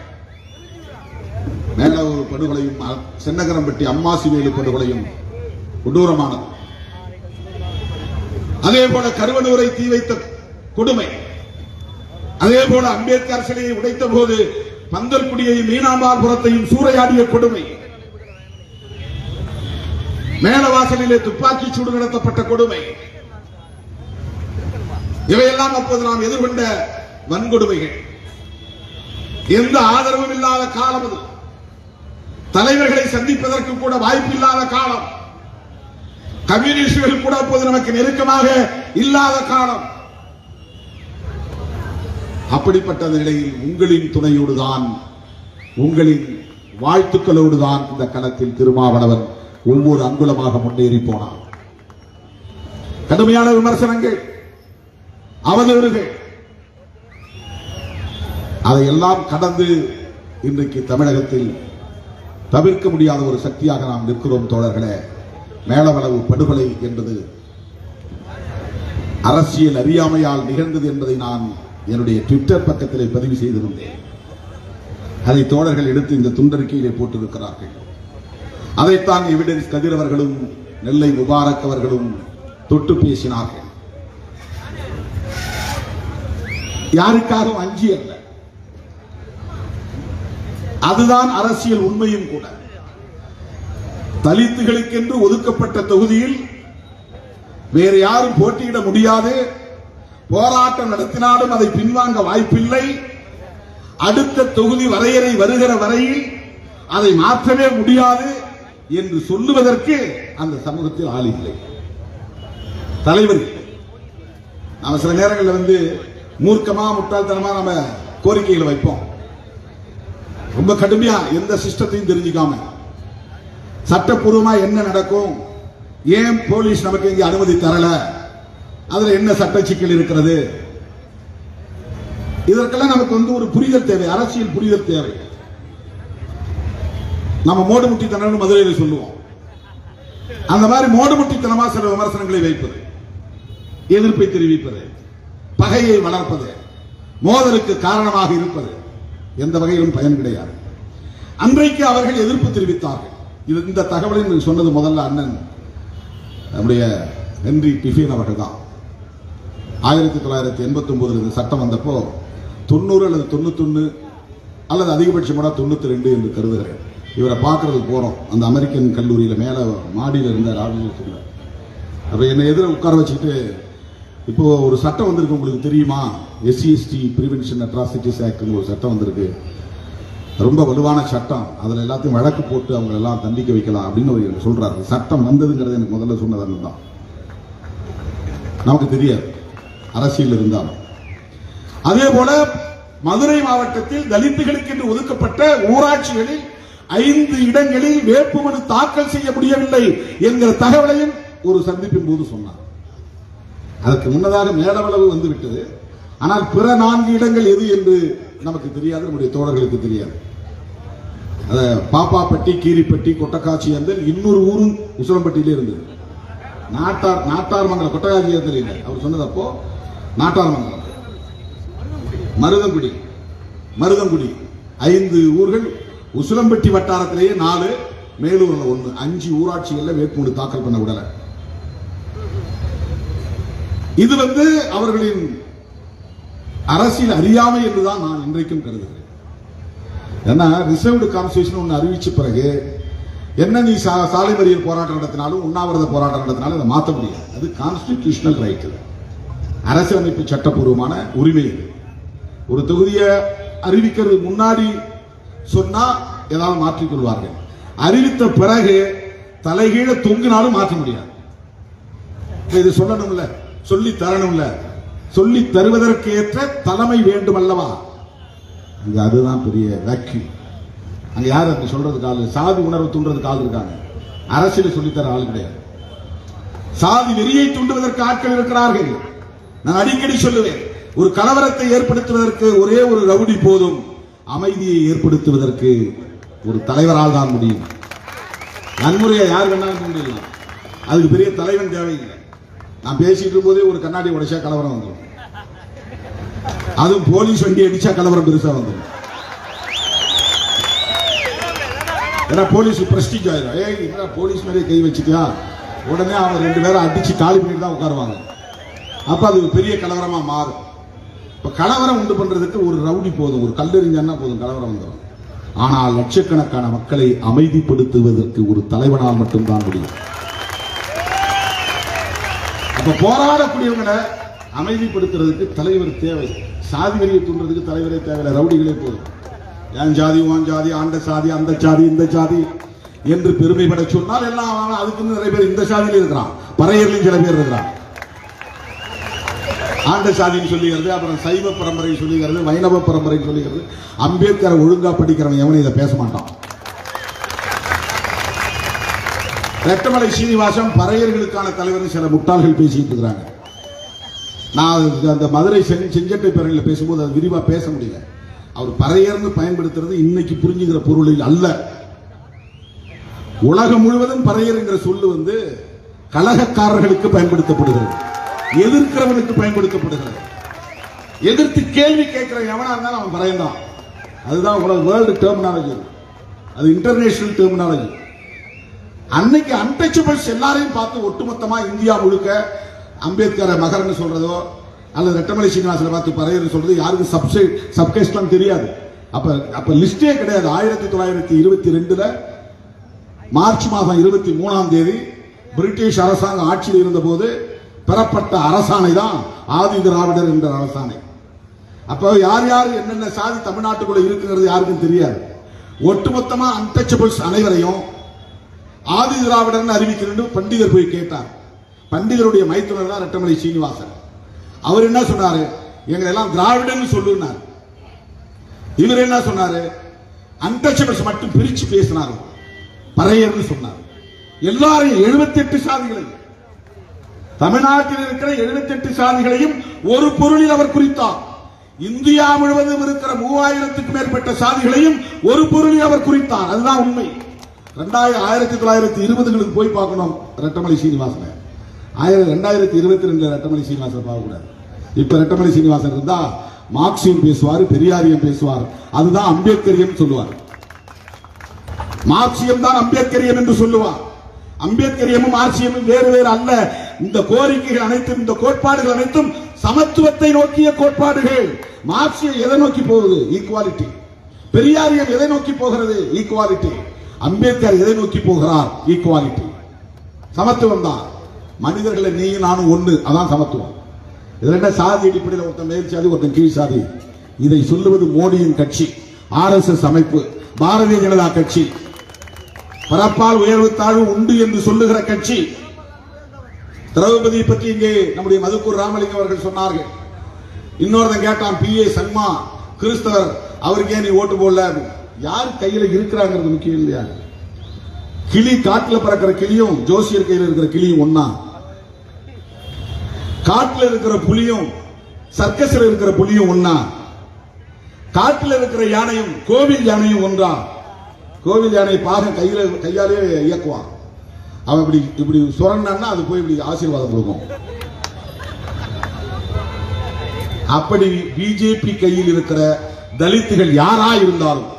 மேலவளவு படுகொலையும் சென்னகரம்பட்டி அம்மாசிவேலு படுகொலையும் கொடூரமானது. அதே போல கருவனூரை தீ வைத்த கொடுமை, அதே போல அம்பேத்கர் சிலையை உடைத்த போது பந்தல்குடியையும் மீனாம்பாள்புரத்தையும் சூறையாடிய கொடுமை, மேலவாசலிலே துப்பாக்கி சூடு நடத்தப்பட்ட கொடுமை, இவையெல்லாம் அப்போது நாம் எதிர்கொண்ட வன்கொடுமைகள். எந்த ஆதரவும் இல்லாத காலம் அது. தலைவர்களை சந்திப்பதற்கு கூட வாய்ப்பில்லாத காலம். கம்யூனிஸ்டுகள் கூட அப்போது நமக்கு நெருக்கமாக இல்லாத காலம். அப்படிப்பட்ட நிலையில் உங்களின் துணையோடு தான், உங்களின் வாழ்த்துக்களோடு தான் இந்த களத்தில் திருமாவளவன் ஒவ்வொரு அங்குலமாக முன்னேறி போனான். கடுமையான விமர்சனங்கள், அவதூறுகள், அதையெல்லாம் கடந்து இன்றைக்கு தமிழகத்தில் தவிர்க்க முடியாத ஒரு சக்தியாக நாம் நிற்கிறோம் தோழர்களே. மேலவளவு படுகொலை என்பது அரசியல் அறியாமையால் நிகழ்ந்தது என்பதை நான் என்னுடைய ட்விட்டர் பக்கத்திலே பதிவு செய்திருந்தேன். அதை தோழர்கள் எடுத்து இந்த துண்டறிக்கையிலே போட்டிருக்கிறார்கள். அதைத்தான் எவிடன்ஸ் கதிர் அவர்களும் நெல்லை முபாரக் அவர்களும் தொட்டு பேசினார்கள். யாருக்காகவும் அஞ்சி அல்ல. அதுதான் அரசியல் உண்மையும் கூட. தலித்துகளுக்கென்று ஒதுக்கப்பட்ட தொகுதியில் வேறு யாரும் போட்டியிட முடியாது. போராட்டம் நடத்தினாலும் அதை பின்வாங்க வாய்ப்பில்லை. அடுத்த தொகுதி வரையறை வருகிற வரையில் அதை மாற்றவே முடியாது என்று சொல்லுவதற்கு அந்த சமூகத்தில் ஆள் இல்லை, தலைவர் இல்லை. நாம சில நேரங்களில் மூர்க்கமா முட்டாள்தனமா நம்ம கோரிக்கைகளை வைப்போம். ரொம்ப கடுமையா எந்த சிஸ்டத்தையும் தெரிஞ்சுக்காம சட்டப்பூர்வமா என்ன நடக்கும், ஏன் போலீஸ் நமக்கு இங்க அனுமதி தரல, அதுல என்ன சட்ட சிக்கல் இருக்கிறது, இதற்கெல்லாம் நமக்கு ஒரு புரிதல் தேவை, அரசியல் புரிதல் தேவை. நம்ம மோடுமுட்டித்தனம் மதுரையில் சொல்லுவோம். அந்த மாதிரி மோடுமுட்டித்தனமா சில விமர்சனங்களை வைப்பது, எதிர்ப்பை தெரிவிப்பது, பகையை வளர்ப்பது, மோதலுக்கு காரணமாக இருப்பது எந்த வகையிலும் பயன் கிடையாது. அன்றைக்கு அவர்கள் எதிர்ப்பு தெரிவித்தார்கள். இந்த தகவலை சொன்னது முதல்ல அண்ணன் நம்முடைய ஹென்றி டிஃபின் அவர்கள் தான். 1989 இந்த சட்டம் வந்தப்போ 90 அல்லது 91 அல்லது அதிகபட்சமான 92 என்று கருதுகிறேன். இவரை பார்க்கறதுக்கு போறோம். அந்த அமெரிக்கன் கல்லூரியில மேல மாடியில் இருந்த ராஜ்யத்தில் அப்ப என்னை எதிர உட்கார வச்சுக்கிட்டு, இப்போ ஒரு சட்டம் வந்திருக்கு உங்களுக்கு தெரியுமா, SCST பிரிவென்ஷன் அட்ராசிட்டிஸ் ஆக்ட் ஒரு சட்டம் வந்திருக்கு, ரொம்ப வலுவான சட்டம், அதுல எல்லாத்தையும் வழக்கு போட்டு அவங்க எல்லாம் தண்டிக்க வைக்கலாம் அப்படின்னு சொல்றாரு. சட்டம் வந்ததுங்கிறது எனக்கு முதல்ல சொன்னது தான். நமக்கு தெரியாது அரசியல் இருந்தாலும். அதே போல மதுரை மாவட்டத்தில் தலித்துகளுக்கு என்று ஒதுக்கப்பட்ட ஊராட்சிகளில் 5 இடங்களில் வேட்புமனு தாக்கல் செய்ய முடியவில்லை என்கிற தகவலையும் ஒரு சந்திப்பின் போது சொன்னார். அதற்கு முன்னதாக மேலவளவு வந்துவிட்டது. ஆனால் பிற 4 இடங்கள் எது என்று நமக்கு தெரியாது, நம்முடைய தோழர்களுக்கு தெரியாது. பாப்பாப்பட்டி, கீரிப்பட்டி, கொட்டக்காட்சி அந்தல், இன்னொரு ஊரும் உசிலம்பட்டியிலே இருந்தது. நாட்டார்மங்கலம், கொட்டக்காட்சி அந்தல் இல்லை, அவர் சொன்னது அப்போ நாட்டார்மங்கலம், மருதங்குடி 5 ஊர்கள். உசிலம்பட்டி வட்டாரத்திலேயே 4, மேலூர்ல 1, 5 ஊராட்சிகள்ல வேட்புமனு தாக்கல் பண்ண விடல. இது அவர்களின் அரசியல் அறியாமை என்றுதான் நான் இன்றைக்கும் கருதுகிறேன். ஏன்னா ரிசர்வ்டு கான்ஸ்டிடியூஷன் ஒன்று அறிவிச்ச பிறகு என்ன நீ சாலை மறியல் போராட்டம் நடத்தினாலும் உண்ணாவிரத போராட்டம் நடத்தினாலும் அதை மாற்ற முடியாது. அது கான்ஸ்டிடியூஷனல் ரைட், அரசியலமைப்பு சட்டப்பூர்வமான உரிமை. ஒரு தொகுதியை அறிவிக்கிறது முன்னாடி சொன்னா ஏதாவது மாற்றிக்கொள்வார்கள், அறிவித்த பிறகு தலைகீழ தொங்கினாலும் மாற்ற முடியாது. இது சொல்லணும்ல, சொல்லி தரணும்ல, சொல்லி தருவதற்கு ஏற்ற தலைமை வேண்டும் அல்லவா? அதுதான் பெரிய வேக்யூம். அங்க யார் அப்படி சொல்றதுக்கு ஆள், சாதி உணர்வு தூண்டுறதுக்கு ஆள் இருக்காங்க, அரசியல் சொல்லித்தர ஆள் கிடையாது. சாதி வெறியை தூண்டுவதற்கு ஆட்கள் இருக்கிறார்கள். நான் அடிக்கடி சொல்லுவேன், ஒரு கலவரத்தை ஏற்படுத்துவதற்கு ஒரே ஒரு ரவுடி போதும், அமைதியை ஏற்படுத்துவதற்கு ஒரு தலைவரால் தான் முடியும். வன்முறையை யார் வேணாலும் முடியலாம், அதுக்கு பெரிய தலைவன் தேவையில்லை. நான் பேசிட்டு இருக்கும் போதே ஒரு கண்ணாடி உடைச்சா கலவரம் வந்துடும், அதுவும் போலீஸ் வண்டி அடிச்சா கலவரம் பெருசா வந்துடும். ஏன்னா போலீஸ் பிரஸ்டீஜ் ஆயிரும். என்ன போலீஸ் மேலே கை வச்சுட்டியா, உடனே அவங்க 2 பேரும் அடிச்சு காலி பண்ணிட்டு தான் உட்காருவாங்க. அப்ப அது பெரிய கலவரமா மாறும். இப்ப கலவரம் உண்டு பண்றதுக்கு ஒரு ரவுடி போதும், ஒரு கல்லெறிஞ்சான்னா போதும், கலவரம் வந்துடும். ஆனால் லட்சக்கணக்கான மக்களை அமைதிப்படுத்துவதற்கு ஒரு தலைவனால் மட்டும்தான் முடியும். அப்ப போராடக்கூடியவங்களை அமைதிப்படுத்துறதுக்கு தலைவர் தேவை. சாதி வரியை தூண்டுறதுக்கு தலைவரே தேவையில்லை, ரவுடிகளே போதும். என் ஜாதி உன் ஜாதி, ஆண்ட சாதி, அந்த சாதி, இந்த சாதி என்று பெருமைப்பட சொன்னால் எல்லாம் அதுக்கு நிறைய பேர் இந்த சாதியில இருக்கிறான், பறையர்லையும் சில பேர் இருக்கிறான். ஆண்ட சாதின்னு சொல்லுகிறது, அப்புறம் சைவ பரம்பரை சொல்லுகிறது, வைணவ பரம்பரை சொல்லுகிறது. அம்பேத்கரை ஒழுங்கா படிக்கிறவன் எவனும் இதை பேச மாட்டான். ரெட்டமலை சீனிவாசன் பறையர்களுக்கான தலைவர் சில முட்டாள்கள் பேசிட்டு இருக்கிறாங்க. நான் அந்த மதுரை செஞ்சட்டை பேரணியில் பேசும்போது அது விரிவா பேச முடியல. அவர் பறையர்னு பயன்படுத்துறது இன்னைக்கு புரிஞ்சுக்கிற பொருளில் அல்ல. உலகம் முழுவதும் பறையர் என்கிற சொல்லு கலகக்காரர்களுக்கு பயன்படுத்தப்படுகிறது, எதிர்க்கிறவனுக்கு பயன்படுத்தப்படுகிறது. எதிர்த்து கேள்வி கேட்கிற எவனா இருந்தாலும் அவன் பறையன்தான். அதுதான் வேர்ல்டு டெர்மினாலஜி, அது இன்டர்நேஷனல் டெர்மினாலஜி. அன்னைக்கு அன்டச்சபிள்ஸ் எல்லாரையும் பார்த்து ஒட்டுமொத்தமா இந்தியா முழுக்க அம்பேத்கரை மகர்னு சொல்றதோ அல்லது ரெட்டமலை சீனிவாசனை பார்த்து பறையர்னு சொல்றது யாருக்கும் சப்கேஸ்ட்லாம் தெரியாது. அப்ப லிஸ்டே கிடையாது. 1922 மார்ச் மாதம் 23ஆம் தேதி பிரிட்டிஷ் அரசாங்கம் ஆட்சியில் இருந்த போது பெறப்பட்ட அரசாணை தான் ஆதி திராவிடர் என்ற அரசாணை. அப்ப யார் யார் என்னென்ன சாதி தமிழ்நாட்டுக்குள்ள இருக்குங்கிறது யாருக்கும் தெரியாது. ஒட்டுமொத்தமா அன்டச்சபிள்ஸ் அனைவரையும் ஆதி திராவிடர் அறிவிக்கணும் பண்டிதர் போய் கேட்டார். பண்டிதருடைய மைத்துனர் தான் ரெட்டமலை சீனிவாசன். அவர் என்ன சொன்னாரு, எங்களை எல்லாம் திராவிடன் சொல்லுனார். இவர் என்ன சொன்னாரு, அன்டச்சபிள்ஸ் மட்டும் பிரிச்சு பேசினார், பறையர்னு சொன்னார். எல்லாரையும் 78 சாதிகளை, தமிழ்நாட்டில் இருக்கிற 78 சாதிகளையும் ஒரு பொருளில் அவர் குறித்தார். இந்தியா முழுவதும் இருக்கிற 3000க்கும் மேற்பட்ட சாதிகளையும் ஒரு பொருளில் அவர் குறித்தார். அதுதான் உண்மை. 1920களுக்கு போய் பார்க்கணும் ரெட்டமலை சீனிவாசன். 2022 ரெட்டமலை சீனிவாசன் பார்க்கக்கூடாது. இப்ப ரெட்டமலை சீனிவாசன் இருந்தா மார்க்சியம் பேசுவார், பெரியாரியம் பேசுவார். அதுதான் அம்பேத்கரியம் சொல்லுவார். மார்க்சியம் தான் அம்பேத்கரியம் என்று சொல்லுவார். அம்பேத்கரியமும் மார்க்சியமும் வேறு வேறு அல்ல. இந்த கோரிக்கைகள் அனைத்தும், இந்த கோட்பாடுகள் அனைத்தும் சமத்துவத்தை நோக்கிய கோட்பாடுகள். மார்க்சியம் எதை நோக்கி போகுது? ஈக்குவாலிட்டி. பெரியாரியம் எதை நோக்கி போகிறது? ஈக்குவாலிட்டி. அம்பேத்கர் எதை நோக்கி போகிறார்? ஈக்குவாலிட்டி. சமத்துவம் தான். மனிதர்களை நீயும் நானும் ஒண்ணு, அதான் சமத்துவம். இதுல என்ன சாதி அடிப்படையில் ஒருத்தன் மேல் சாதி ஒருத்தன் கீழ் சாதி? இதை சொல்லுவது மோடியின் கட்சி, RSS அமைப்பு, பாரதிய ஜனதா கட்சி. பரப்பால் உயர்வு தாழ்வு உண்டு என்று சொல்லுகிற கட்சி. திரௌபதியை பற்றி இங்கே நம்முடைய மதுக்கூர் ராமலிங்கம் அவர்கள் சொன்னார்கள். இன்னொருத்தன் கேட்டான், PA சன்மா கிறிஸ்தவர், அவருக்கு ஏன் நீ ஓட்டு போடல? யார் கையில இருக்கிறாங்கிறது முக்கியம் இல்லையா? கிளி காட்டுல பறக்கிற கிளியும் ஜோசியர் கையில் இருக்கிற கிளியும் ஒன்னா? காட்டுல இருக்கிற புலியும் சர்க்கஸ்ல இருக்கிற புலியும் ஒன்னா? காட்டுல இருக்கிற யானையும் கோவில் யானையும் ஒன்றா? கோவில் யானை பாகம் கையாலே இயக்குவான். அவன் இப்படி சுரண்டான்னா அது போய் இப்படி ஆசீர்வாதம் கொடுக்கும். அப்படி பிஜேபி கையில் இருக்கிற தலித்துகள் யாரா இருந்தாலும்,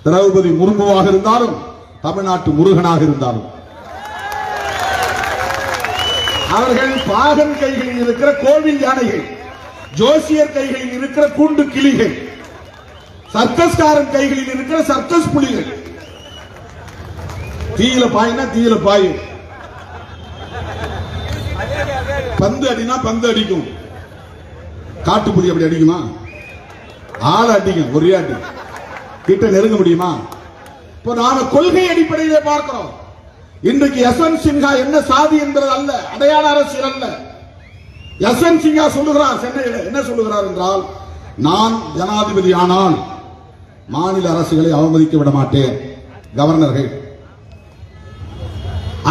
திரௌபதி முர்முவாக இருந்தாலும், தமிழ்நாட்டு முருகனாக இருந்தாலும், அவர்கள் பாகன் கைகளில் இருக்கிற கோவில் யானைகள், ஜோசியர் கைகளில் இருக்கிற கூண்டு கிளிகள், சர்க்கஸ்காரன் கைகளில் இருக்கிற சர்க்கஸ் புலிகள். தீயில பாயினா தீயில பாயும், பந்து அடினா பந்து அடிக்கும். காட்டுப்புலி அப்படி அடிக்குமா? ஆளை அடிக்கும், ஒரே அடி. கிட்ட நெருங்க முடியுமா? இப்போ நாம கொள்கை அடிப்படையிலே பார்க்கிறோம். இன்றைக்கு யஸ்வந்த் சின்ஹா என்ன சாதி என்பது அல்ல, அடையாள அரசியல் அல்ல. யஸ்வந்த் சின்ஹா சொல்லுகிறார் சென்னையில், என்ன சொல்லுகிறார் என்றால், நான் ஜனாதிபதி ஆனால் மாநில அரசுகளை அவமதிக்க விட மாட்டேன். கவர்னர்கள்,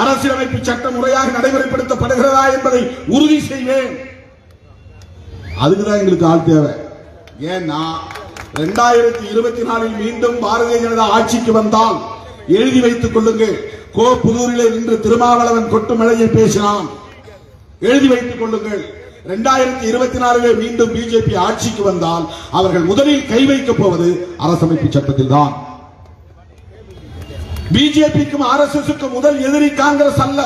அரசியலமைப்பு சட்டம் முறையாக நடைமுறைப்படுத்தப்படுகிறதா என்பதை உறுதி செய்வேன். அதுக்குதான் எங்களுக்கு ஆள் தேவை. ஏன்னா 2024 மீண்டும் பாரதிய ஜனதா ஆட்சிக்கு வந்தால் எழுதி வைத்துக் கொள்ளுங்கள். புதூரிலே நின்று திருமாவளவன் கொட்டு மழையில் பேசினான். எழுதி வைத்துக் கொள்ளுங்கள். 2024 மீண்டும் பிஜேபி ஆட்சிக்கு வந்தால் அவர்கள் முதலில் கை வைக்கப் போவது அரசமைப்பு சட்டத்தில் தான். பிஜேபிக்கும் RSSக்கும் முதல் எதிரி காங்கிரஸ் அல்ல.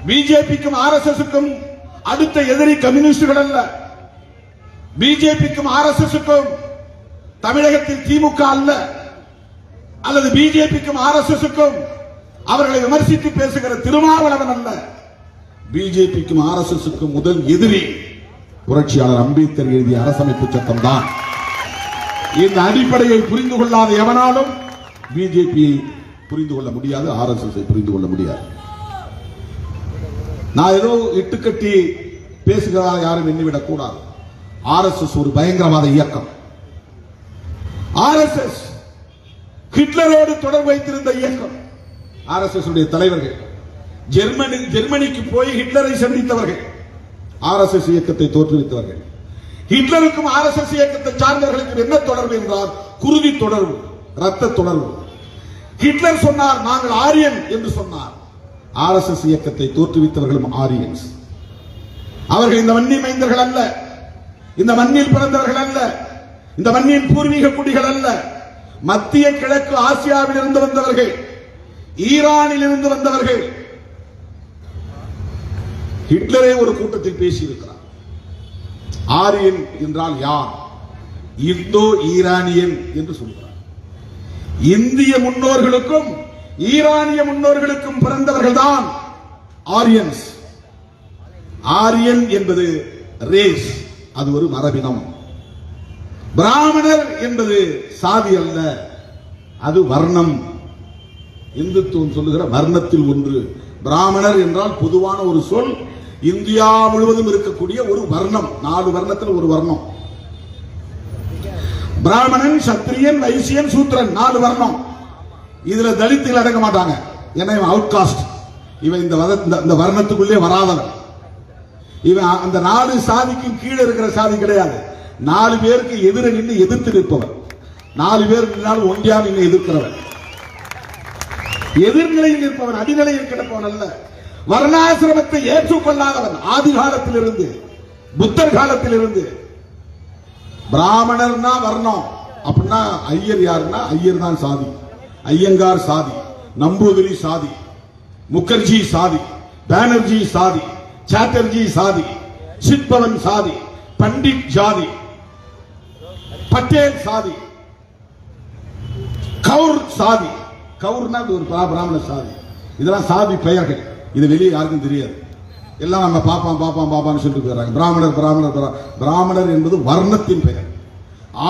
பிஜேபிக்கும் RSSக்கும் அடுத்த எதிரி கம்யூனிஸ்டுகள் அல்ல. பிஜேபிக்கும் RSSக்கும் தமிழகத்தில் திமுக அல்ல, அல்லது பிஜேபிக்கும் RSSக்கும் அவர்களை விமர்சித்து பேசுகிற திருமாவளவன் அல்ல. பிஜேபிக்கும் ஆர்எஸ்எஸ்க்கும் முதல் எதிரி புரட்சியாளர் அம்பேத்கர் எழுதிய அரசமைப்பு சட்டம் தான். இந்த அடிப்படையை புரிந்து கொள்ளாத எவனாலும் பிஜேபியை புரிந்து கொள்ள முடியாது, ஆர்எஸ்எஸ் புரிந்து கொள்ள முடியாது. நான் ஏதோ இட்டுக்கட்டி பேசுகிறதா யாரும் எண்ணிவிடக் கூடாது. ஆர்எஸ்எஸ் ஒரு பயங்கரவாத இயக்கம். ஆர்எஸ்எஸ் ஹிட்லரோடு தொடர்பு வைத்திருந்த இயக்கம். ஆர்எஸ்எஸ் உடைய தலைவர்கள் ஜெர்மனிக்கு போய் ஹிட்லரை சந்தித்தவர்கள், ஆர்எஸ்எஸ் இயக்கத்தை தோற்றுவித்தவர்கள். ஹிட்லருக்கும் ஆர்எஸ்எஸ் இயக்கத்தை சார்ந்தவர்களுக்கு என்ன தொடர்பு என்றால் குருதி தொடர்பு, ரத்த தொடர்பு. ஹிட்லர் சொன்னார் நாங்கள் ஆரியன் என்று சொன்னார். ஆர்எஸ்எஸ் இயக்கத்தை தோற்றுவித்தவர்களும் ஆரியன்ஸ். அவர்கள் இந்த மண்ணின் மைந்தர்கள் அல்ல, இந்த மண்ணில் பிறந்தவர்கள் அல்ல, இந்த மண்ணின் பூர்வீக குடிகள் அல்ல. மத்திய கிழக்கு ஆசியாவில் இருந்து வந்தவர்கள், ஈரானில் இருந்து வந்தவர்கள். ஹிட்லரே ஒரு கூட்டத்தில் பேசியிருக்கிறார். ஆரியன் என்றால் யார்? இந்தோ ஈரானியன் என்று சொல்கிறார். இந்திய முன்னோர்களுக்கும் ஈரானிய முன்னோர்களுக்கும் பிறந்தவர்கள் தான் ஆரியன்ஸ். ஆரியன் என்பது ரேஸ், அது ஒரு மரபினம். பிராமணர் என்பது சாதி அல்ல, அது வர்ணம். இந்துத்துவம் சொல்லுகிற வர்ணத்தில் ஒன்று. பிராமணர் என்றால் பொதுவான ஒரு சொல், இந்தியா முழுவதும் இருக்கக்கூடிய ஒரு வர்ணம். 4 வர்ணத்தில் ஒரு வர்ணம். பிராமணன், சத்திரியன், வைசியன், சூத்திரன், 4 வர்ணம். இதுல தலித்துகள் அடங்க மாட்டாங்க. ஏன்னா இவன் அவுட் காஸ்ட், இவன் இந்த வர்ணத்துக்குள்ளே வராதவன். இவன் அந்த 4 சாதிக்கும் கீழே இருக்கிற சாதி கிடையாது. 4 பேருக்கு எதிர நின்று எதிர்த்து நிற்பவன். 4 பேர் நின்றாலும் ஒன்றியா நின்று எதிர்க்கிறவன், எதிர்நிலையில் நிற்பவன், அடிநிலையில் கிடப்பவன் அல்ல. வர்ணாசிரமத்தை ஏற்றுக்கொள்ளாதவன். ஆதி காலத்திலிருந்து, புத்தர் காலத்திலிருந்து. பிராமணர்னா வர்ணம் அப்படின்னா ஐயர் யாருன்னா ஐயர் தான் சாதி. ஐயங்கார் சாதி, நம்பூதிரி சாதி, முகர்ஜி சாதி, பானர்ஜி சாதி, சாட்டர்ஜி சாதி, சித்பவன் சாதி, பண்டிட் ஜாதி, பட்டேல் சாதி, கவுர் சாதி. கவுர்னா ஒரு பிராமண சாதி. இதெல்லாம் சாதி பெயர்கள். இது வெளியே யாருக்கும் தெரியாது. எல்லாம் நம்ம பாப்பான்னு சொல்லிட்டு போயிடறாங்க. பிராமணர் என்பது வர்ணத்தின் பெயர்.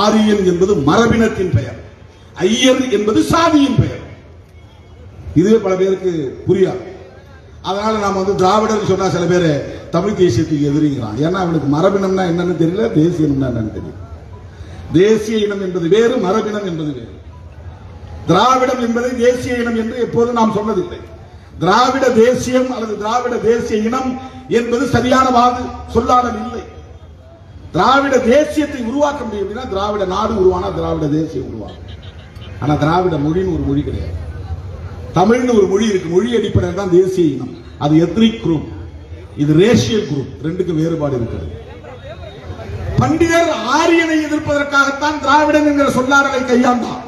ஆரியன் என்பது மரபினத்தின் பெயர். ஐயர் என்பது சாதியின் பெயர். இதுவே பல பேருக்கு புரியாது. அதனால நாம திராவிடர் சொன்னா சில பேர் தமிழ் தேசியத்துக்கு எதிரிங்கிறான். ஏன்னா அவனுக்கு மரபினம்னா என்னன்னு தெரியல, தேசியம்னா என்னன்னு தெரியல. தேசிய இனம் என்பது வேறு, மரபினம் என்பது வேறு. திராவிடம் என்பதை தேசிய இனம் என்று எப்போதும் நாம் சொன்னதில்லை. திராவிட தேசியம் அல்லது திராவிட தேசிய இனம் என்பது சரியான சொல்லாடல் இல்லை. திராவிட தேசியத்தை உருவாக்க முடியும் அப்படின்னா திராவிட நாடு உருவானா திராவிட தேசியம் உருவாகும். ஆனா திராவிட மொழின்னு ஒரு மொழி கிடையாது. தமிழ்னு ஒரு மொழி இருக்கு. மொழி அடிப்படையில் தான் தேசிய இனம். அது எத்னிக் குரூப், இது ரேஷியல் குரூப். ரெண்டுக்கும் வேறுபாடு இருக்கிறது. பண்டிதர் ஆரியனை எதிர்ப்பதற்காகத்தான் திராவிடன் என்கிற சொல்லாடலை கையாண்டார்.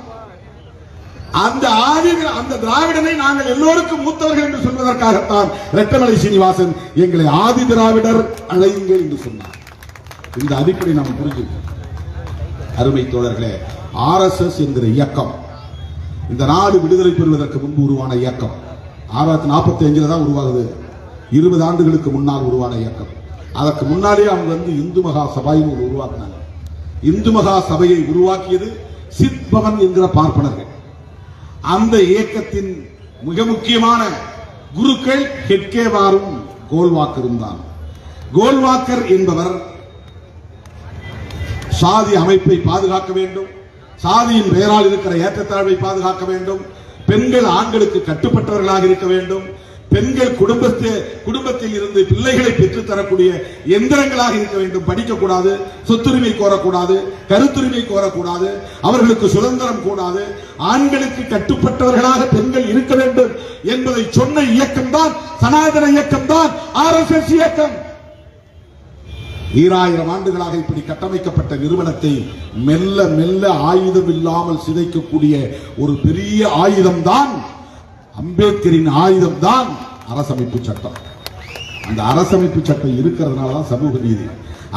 அந்த திராவிடனை நாங்கள் எல்லோருக்கும் மூத்தவர்கள் என்று சொல்வதற்காகத்தான் ரெட்டமலை சீனிவாசன் எங்களை ஆதி திராவிடர் அழையுங்கள் என்று சொன்னார். இந்த அடிப்படை நாம் புரிஞ்சுக்கணும். அருமை தோழர்களே, ஆர்எஸ்எஸ் என்கிற இயக்கம் இந்த நாடு விடுதலை பெறுவதற்கு முன்பு உருவான இயக்கம். 1945 தான் உருவாகுது. 20 ஆண்டுகளுக்கு முன்னால் உருவான இயக்கம். அதற்கு முன்னாலே அவங்க இந்து மகா சபையை உருவாக்கினாங்க. இந்து மகா சபையை உருவாக்கியது சித்பவன் என்கிற பார்ப்பனர்கள். அந்த இயக்கத்தின் மிக முக்கியமான குருக்கள் ஹெட்கேவாரும் கோல்வாக்கரும் தான். கோல்வாக்கர் என்பவர் சாதி அமைப்பை பாதுகாக்க வேண்டும், சாதியின் பெயரால் இருக்கிற ஏற்றத்தாழ்வை பாதுகாக்க வேண்டும், பெண்கள் ஆண்களுக்கு கட்டுப்பட்டவர்களாக இருக்க வேண்டும், பெண்கள் குடும்பத்தில் இருந்து பிள்ளைகளை பெற்றுத் தரக்கூடிய எந்திரங்களாக இருக்க வேண்டும், படிக்கக்கூடாது, சொத்துரிமை கோரக்கூடாது, கருத்துரிமை கோரக்கூடாது, அவர்களுக்கு சுதந்திரம் கூடாது, ஆண்களுக்கு கட்டுப்பட்டவர்களாக பெண்கள் இருக்க வேண்டும் என்பதை சொன்ன இயக்கம் தான் சனாதன இயக்கம் தான் ஆர்எஸ்எஸ் இயக்கம். 2000 ஆண்டுகளாக இப்படி கட்டமைக்கப்பட்ட நிறுவனத்தை மெல்ல மெல்ல ஆயுதம் இல்லாமல் சிதைக்கக்கூடிய ஒரு பெரிய ஆயுதம் தான் அம்பேத்கரின் ஆயுதம் தான் அரசமைப்பு சட்டம். அந்த அரசமைப்பு சட்டம் இருக்கிறதுனால தான் சமூக நீதி,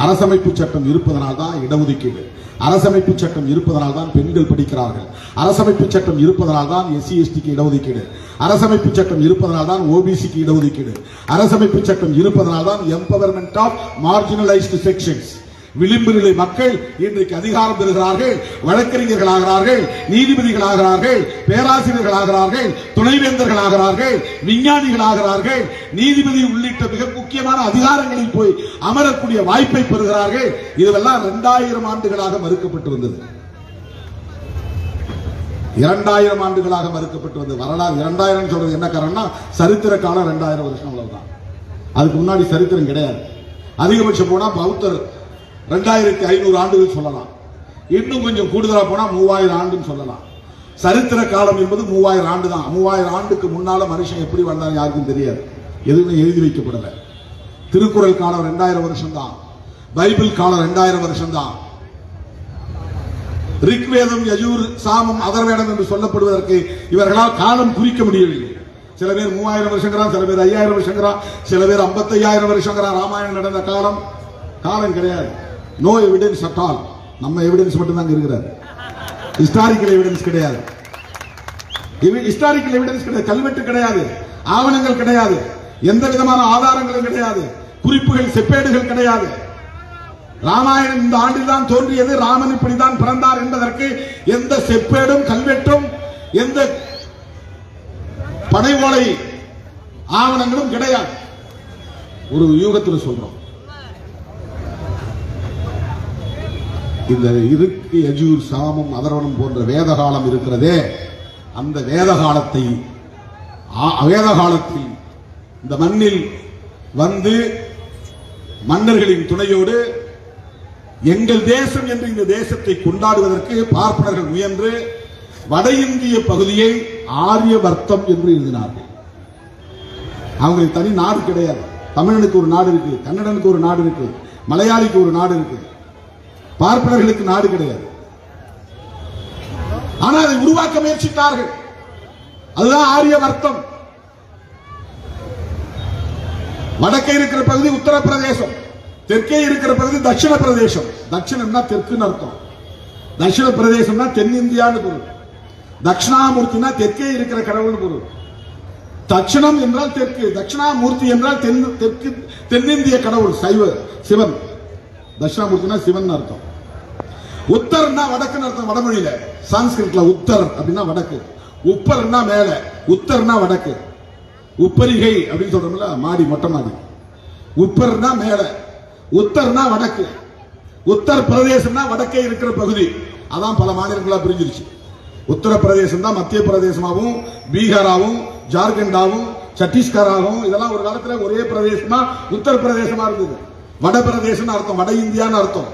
அரசமைப்பு சட்டம் இருப்பதனால் தான் இடஒதுக்கீடு, அரசமைப்பு சட்டம் இருப்பதனால் தான் பெண்கள் படிக்கிறார்கள், அரசமைப்பு சட்டம் இருப்பதனால் தான் எஸ்சி எஸ்டிக்கு இடஒதுக்கீடு, அரசமைப்பு சட்டம் இருப்பதனால் தான் ஓபிசிக்கு இடஒதுக்கீடு, அரசமைப்பு சட்டம் இருப்பதனால் தான் எம்பவர்மெண்ட் ஆஃப் மார்ஜினலைஸ்டு செக்ஷன்ஸ். விளிம்பு நிலை மக்கள் இன்றைக்கு அதிகாரம் பெறுகிறார்கள், வழக்கறிஞர்களாகிறார்கள், நீதிபதிகளாகிறார்கள், பேராசிரியர்களாகிறார்கள், துணைவேந்தர்களாகிறார்கள், விஞ்ஞானிகளாகிறார்கள், நீதிபதி உள்ளிட்ட மிக முக்கியமான அதிகாரங்களில் போய் அமரக்கூடிய வாய்ப்பை பெறுகிறார்கள். இதுவெல்லாம் 2000 ஆண்டுகளாக மறுக்கப்பட்டு வந்தது. 2000 ஆண்டுகளாக மறுக்கப்பட்டு வந்தது. வரலாறு 2000 சொல்றது என்ன காரணம்னா சரித்திர காலம் 2000 வருஷம் அவ்வளவுதான். அதுக்கு முன்னாடி சரித்திரம் கிடையாது. அதிகபட்சம் போனா பௌத்தர் 2500 ஆண்டுகள் சொல்லலாம். இன்னும் கொஞ்சம் கூடுதலா போனா 3000 ஆண்டுன்னு சொல்லலாம். சரித்திர காலம் என்பது 3000 ஆண்டு தான். 3000 ஆண்டுக்கு முன்னால மனுஷன் எப்படி வந்தாலும் யாருக்கும் தெரியாது. எதுவுமே எழுதி வைக்கப்படல. திருக்குறள் காலம் 2000 வருஷம் தான். பைபிள் காலம் 2000 வருஷம் தான். ரிக்வேதம், யஜூர், சாமம், அதர்வேதம் என்று சொல்லப்படுவதற்கு இவர்களால் காலம் குறிக்க முடியவில்லை. சில பேர் 3000 வருஷங்கிறான், சில பேர் 5000 வருஷங்கிறான், சில பேர் 55000 வருஷங்கிறான். ராமாயணம் நடந்த காலம் காலம் கிடையாது. No evidence at all. நம்ம எவிடன்ஸ் மட்டும் தான் இருக்கிறார். ஹிஸ்டாரிக்கல் எவிடன்ஸ் கிடையாது. ஹிஸ்டாரிக்கல் எவிடன்ஸ் கிடையாது. கல்வெட்டு கிடையாது, ஆவணங்கள் கிடையாது, எந்த விதமான ஆதாரங்களும் கிடையாது, குறிப்புகள் செப்பேடுகள் கிடையாது. ராமாயணம் இந்த ஆண்டில் தான் தோன்றியது, ராமன் இப்படித்தான் பிறந்தார் என்பதற்கு எந்த செப்பேடும் கல்வெட்டும் எந்த பனைவோலை ஆவணங்களும் கிடையாது. ஒரு யூகத்தில் சொல்றோம். இந்த இருக்கு யஜூர், சாமம், அதர்வனம் போன்ற வேத காலம் இருக்கிறதே, அந்த வேத காலத்தில் இந்த மண்ணில் வந்து மன்னர்களின் துணையோடு எங்கள் தேசம் என்று இந்த தேசத்தை கொண்டாடுவதற்கு பார்ப்பனர்கள் முயன்று வட இந்திய பகுதியை ஆரியவர்த்தம் என்று எழுதினார்கள். அவங்களுக்கு தனி நாடு கிடையாது. தமிழனுக்கு ஒரு நாடு இருக்கு, கன்னடனுக்கு ஒரு நாடு இருக்கு, மலையாளிக்கு ஒரு நாடு இருக்கு. பார்ப்பனர்களுக்கு நாடு கிடையாது. ஆனால் அதை உருவாக்க முயற்சித்தார்கள். அதுதான் ஆரியவர்த்தம். வடக்கே இருக்கிற பகுதி உத்தரப்பிரதேசம், தெற்கே இருக்கிற பகுதி தட்சிண பிரதேசம். தட்சிணம்னா தெற்குன்னு அர்த்தம், தட்சிண பிரதேசம்னா தென்னிந்தியான்னு பொருள். தட்சிணாமூர்த்தினா தெற்கே இருக்கிற கடவுள் பொருள். தட்சிணம் என்றால் தெற்கு, தட்சிணாமூர்த்தி என்றால் தெற்கு தென்னிந்திய கடவுள் சைவ சிவன். தட்சிணாமூர்த்தினா சிவன் அர்த்தம். உத்தர்னா வடக்குன்னு அர்த்தம். வடமொழியில சான்ஸ்கிரிட்ல உத்தர் அப்படின்னா வடக்கு, உப்பர்னா மேல, உத்தர்னா வடக்கு. உப்பரிகை அப்படின்னு சொல்றோம்ல, மாடி, மொட்டை மாடி. உப்பர்னா மேல, உத்தர்னா வடக்கு. உத்தர் பிரதேசம்னா வடக்கே இருக்கிற பகுதி. அதான் பல மாநிலங்களா பிரிஞ்சிருச்சு. உத்தரப்பிரதேசம் தான் மத்திய பிரதேசமாகவும், பீகாராவும், ஜார்க்கண்டாவும், சத்தீஸ்கராகவும், இதெல்லாம் ஒரு காலத்துல ஒரே பிரதேசமா உத்தரப்பிரதேசமா இருந்தது. வட பிரதேசம் அர்த்தம், வட இந்தியான்னு அர்த்தம்.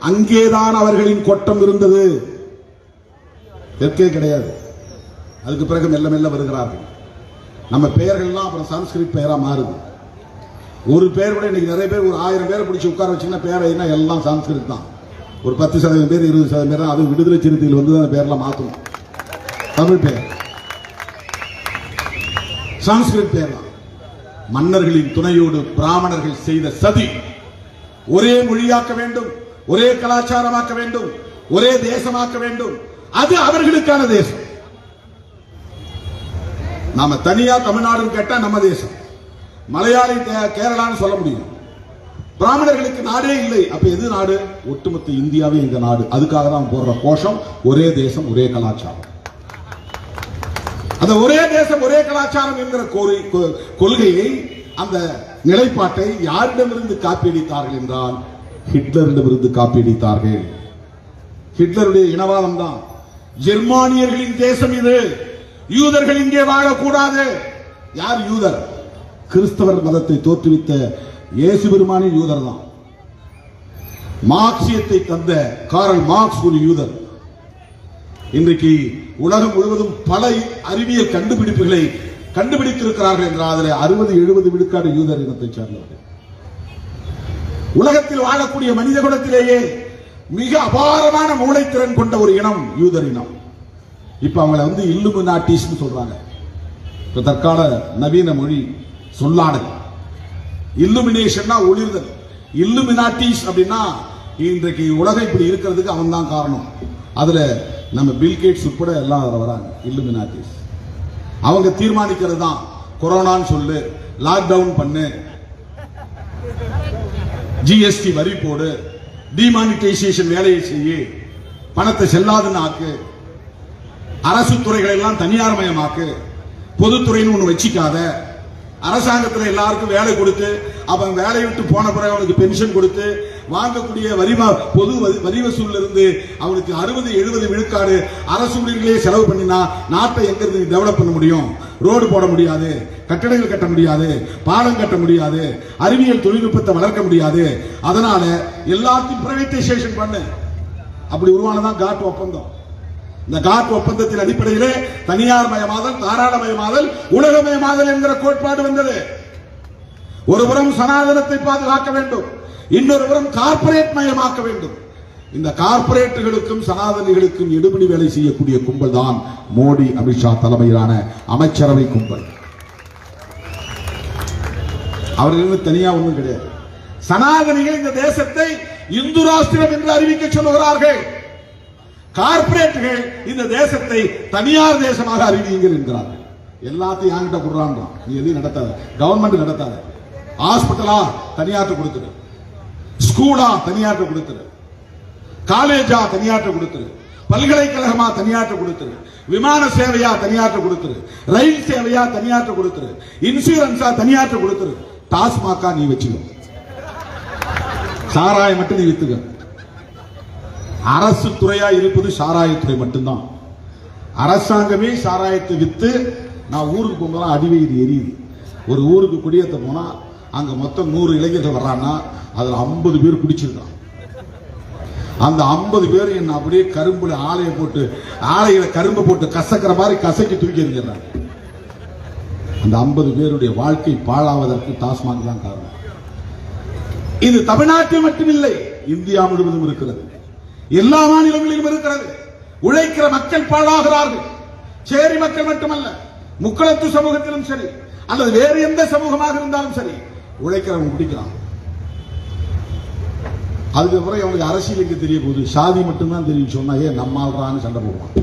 அங்கேதான் அவர்களின் கொட்டம் இருந்தது, தெற்கே கிடையாது. அதுக்கு பிறகு மெல்ல மெல்ல வருகிறார்கள். நம்ம பெயர்கள்லாம் அப்புறம் சான்ஸ்கிரிட் பெயரா மாறுது. ஒரு பெயர் கூட இன்னைக்கு நிறைய பேர், ஒரு 1000 பேரை பிடிச்சி உட்கார வச்சீங்கன்னா பேரை என்ன எல்லாம் சான்ஸ்கிரிட் தான். ஒரு 10% பேர் 20% பேர் அது விடுதலை சிறுத்தைகள் வந்து அந்த பேர்லாம் மாற்றணும். தமிழ் பெயர் சான்ஸ்கிரிட் பெயர் தான். மன்னர்களின் துணையோடு பிராமணர்கள் செய்த சதி. ஒரே மொழியாக்க வேண்டும், ஒரே கலாச்சாரமாக்க வேண்டும், ஒரே தேசமாக்க வேண்டும். அது அவர்களுக்கான தேசம். நாம தனியா தமிழ்நாடுன்னு கேட்டா நம்ம தேசம், மலையாளி கேரளான்னு சொல்ல முடியும். பிராமணர்களுக்கு நாடே இல்லை. அப்ப எது நாடு? ஒட்டுமொத்த இந்தியாவே இந்த நாடு. அதுக்காக தான் போடுற கோஷம் ஒரே தேசம் ஒரே கலாச்சாரம். அந்த ஒரே தேசம் ஒரே கலாச்சாரம் என்கிற கொள்கையை, அந்த நிலைப்பாட்டை யாரிடமிருந்து காப்பியடித்தார்கள் என்றால் ஹிட்லரிடமிருந்து காப்பியடித்தார்கள். ஹிட்லருடைய இனவாதம் தான். ஜெர்மானியர்களின் தேசம் இது, யூதர்கள் இங்கே வாழக்கூடாது. யார் யூதர்? கிறிஸ்தவர் மதத்தை தோற்றுவித்த இயேசு பெருமானின் யூதர் தான். மார்க்சியத்தை தந்த காரல் மார்க்ஸ் ஒரு யூதர். இன்றைக்கு உலகம் முழுவதும் பல அறிவியல் கண்டுபிடிப்புகளை கண்டுபிடித்திருக்கிறார்கள் என்றால் அதில் 60-70 விழுக்காடு யூதர் இனத்தை சார்ந்தவர்கள். உலகத்தில் வாழக்கூடிய மனித குலத்திலேயே மிக அபாரமான மூளைத்திறன் கொண்ட ஒரு இனம் யூதர் இனம். இப்ப அவங்களை வந்து இல்லுமினாட்டிஸ் சொல்றாங்க. இப்ப தற்கால நவீன மொழி சொல்லாடல். இல்லுமினேஷன்னா ஒளிர்தல். இல்லுமினாட்டிஸ் அப்படின்னா இன்றைக்கு உலகம் இப்படி இருக்கிறதுக்கு அவன் தான் காரணம். அதுல நம்ம பில்கேட்ஸ் உட்பட எல்லாம் வராங்க இல்லுமினாட்டிஸ். அவங்க தீர்மானிக்கிறது தான். கொரோனான்னு சொல்லு, லாக்டவுன் பண்ணு, ஜிஎஸ்டி வரி போடு, டிமானிட்டைசேஷன் வேலையை செய்ய, பணத்தை செல்லாதுன்னு ஆக்கு, அரசு துறைகளை எல்லாம் தனியார் மயமாக்கு, பொதுத்துறைன்னு ஒண்ணு வச்சிக்காத, அரசாங்கத்தில் எல்லாருக்கும் வேலை கொடுத்து அவன் வேலையை விட்டு போன பிறகு அவனுக்கு பென்ஷன் கொடுத்து வாங்கக்கூடிய பொது வரி வசூல் இருந்து அவனுக்கு 60-70 விழுக்காடு அரசு ஊழியர்களே செலவு பண்ணினா நாட்டை எங்க இருந்து டெவலப் பண்ண முடியும்? ரோடு போட முடியாது, கட்டடங்கள் கட்ட முடியாது, பாலம் கட்ட முடியாது, அறிவியல் தொழில்நுட்பத்தை வளர்க்க முடியாது. அதனால எல்லாத்தையும் பிரைவேட்டைசேஷன் பண்ணு. அப்படி உருவானதான் காட் ஒப்பந்தம். இந்த காட் ஒப்பந்தத்தின் அடிப்படையிலே தனியார் மயமாதல், தாராளமயமாதல், உலகமயமாதல் என்கிற கோட்பாடு வந்தது. ஒருபுறம் சனாதனத்தை பாதுகாக்க வேண்டும், இன்னொரு புறம் கார்ப்பரேட் மயமாக்க வேண்டும். இந்த கார்ப்பரேட்டுகளுக்கும் சனாதனிகளுக்கும் எடுபடி வேலை செய்யக்கூடிய கும்பல் தான் மோடி, அமித்ஷா தலைமையிலான அமைச்சரவை கும்பல். அவர்களுக்கு தனியா ஒன்றும் கிடையாது. சனாதனிகள் இந்த தேசத்தை இந்து ராஷ்டிரம் என்று அறிவிக்க சொல்லுகிறார்கள். கார்ப்பரேட்டுகள் இந்த தேசத்தை தனியார் தேசமாக அறிவியுங்கள் என்கிறார்கள். எல்லாத்தையும் என்கிட்ட கொடுறான். நீ எதையும் நடத்தாத, கவர்மெண்ட் நடத்தாத. ஹாஸ்பிட்டலா தனியாற்ற கொடுத்துரு, ஸ்கூலா தனியாற்ற கொடுத்துரு, காலேஜா தனியாற்ற கொடுத்துரு, பல்கலைக்கழகமா தனியாற்ற கொடுத்துரு, விமான சேவையா தனியாற்ற கொடுத்துரு, ரயில் சேவையா தனியாற்ற கொடுத்துரு, இன்சூரன்ஸா தனியாற்ற கொடுத்துரு. டாஸ்மாகா நீ வச்சுக்கோ, சாராயம் மட்டும் நீ வித்துக்க. அரசு துறையா இருப்பது சாராயத்துறை மட்டும்தான். அரசாங்கமே சாராயத்தை வித்து, நான் ஊருக்கு போகும்போது அடிவயிறு எரியுது. ஒரு ஊருக்கு குடியேற்ற போனா அங்க மொத்தம் 100 இளைஞர்கள் வர்றான்னா அதுல 50 பேர் குடிச்சிருக்கான். அந்த 50 பேர் என்ன அப்படியே கரும்புல ஆலையில கரும்பு போட்டு கசக்கிற மாதிரி கசக்கி தூக்கி எறிஞ்சிடறாங்க. அந்த 50 பேருடைய வாழ்க்கை பாழாவதற்கு டாஸ்மாக் தான் காரணம். இது தமிழ்நாட்டில் மட்டுமில்லை, இந்தியா முழுவதும் இருக்கிறது, எல்லா மாநிலங்களிலும் இருக்கிறது. உழைக்கிற மக்கள் பாழாகிறார்கள். சேரி மக்கள் மட்டுமல்ல, முக்களத்து சமூகத்திலும் சரி, அல்லது வேறு எந்த சமூகமாக இருந்தாலும் சரி, உழைக்கிறவங்க குடிக்கிறான். அதுக்கப்புறம் அவனுக்கு அரசியல் எங்க தெரிய போகுது? சாதி மட்டும்தான் தெரியும் சொன்னா நம்மால்றான்னு சண்டை போடுவான்.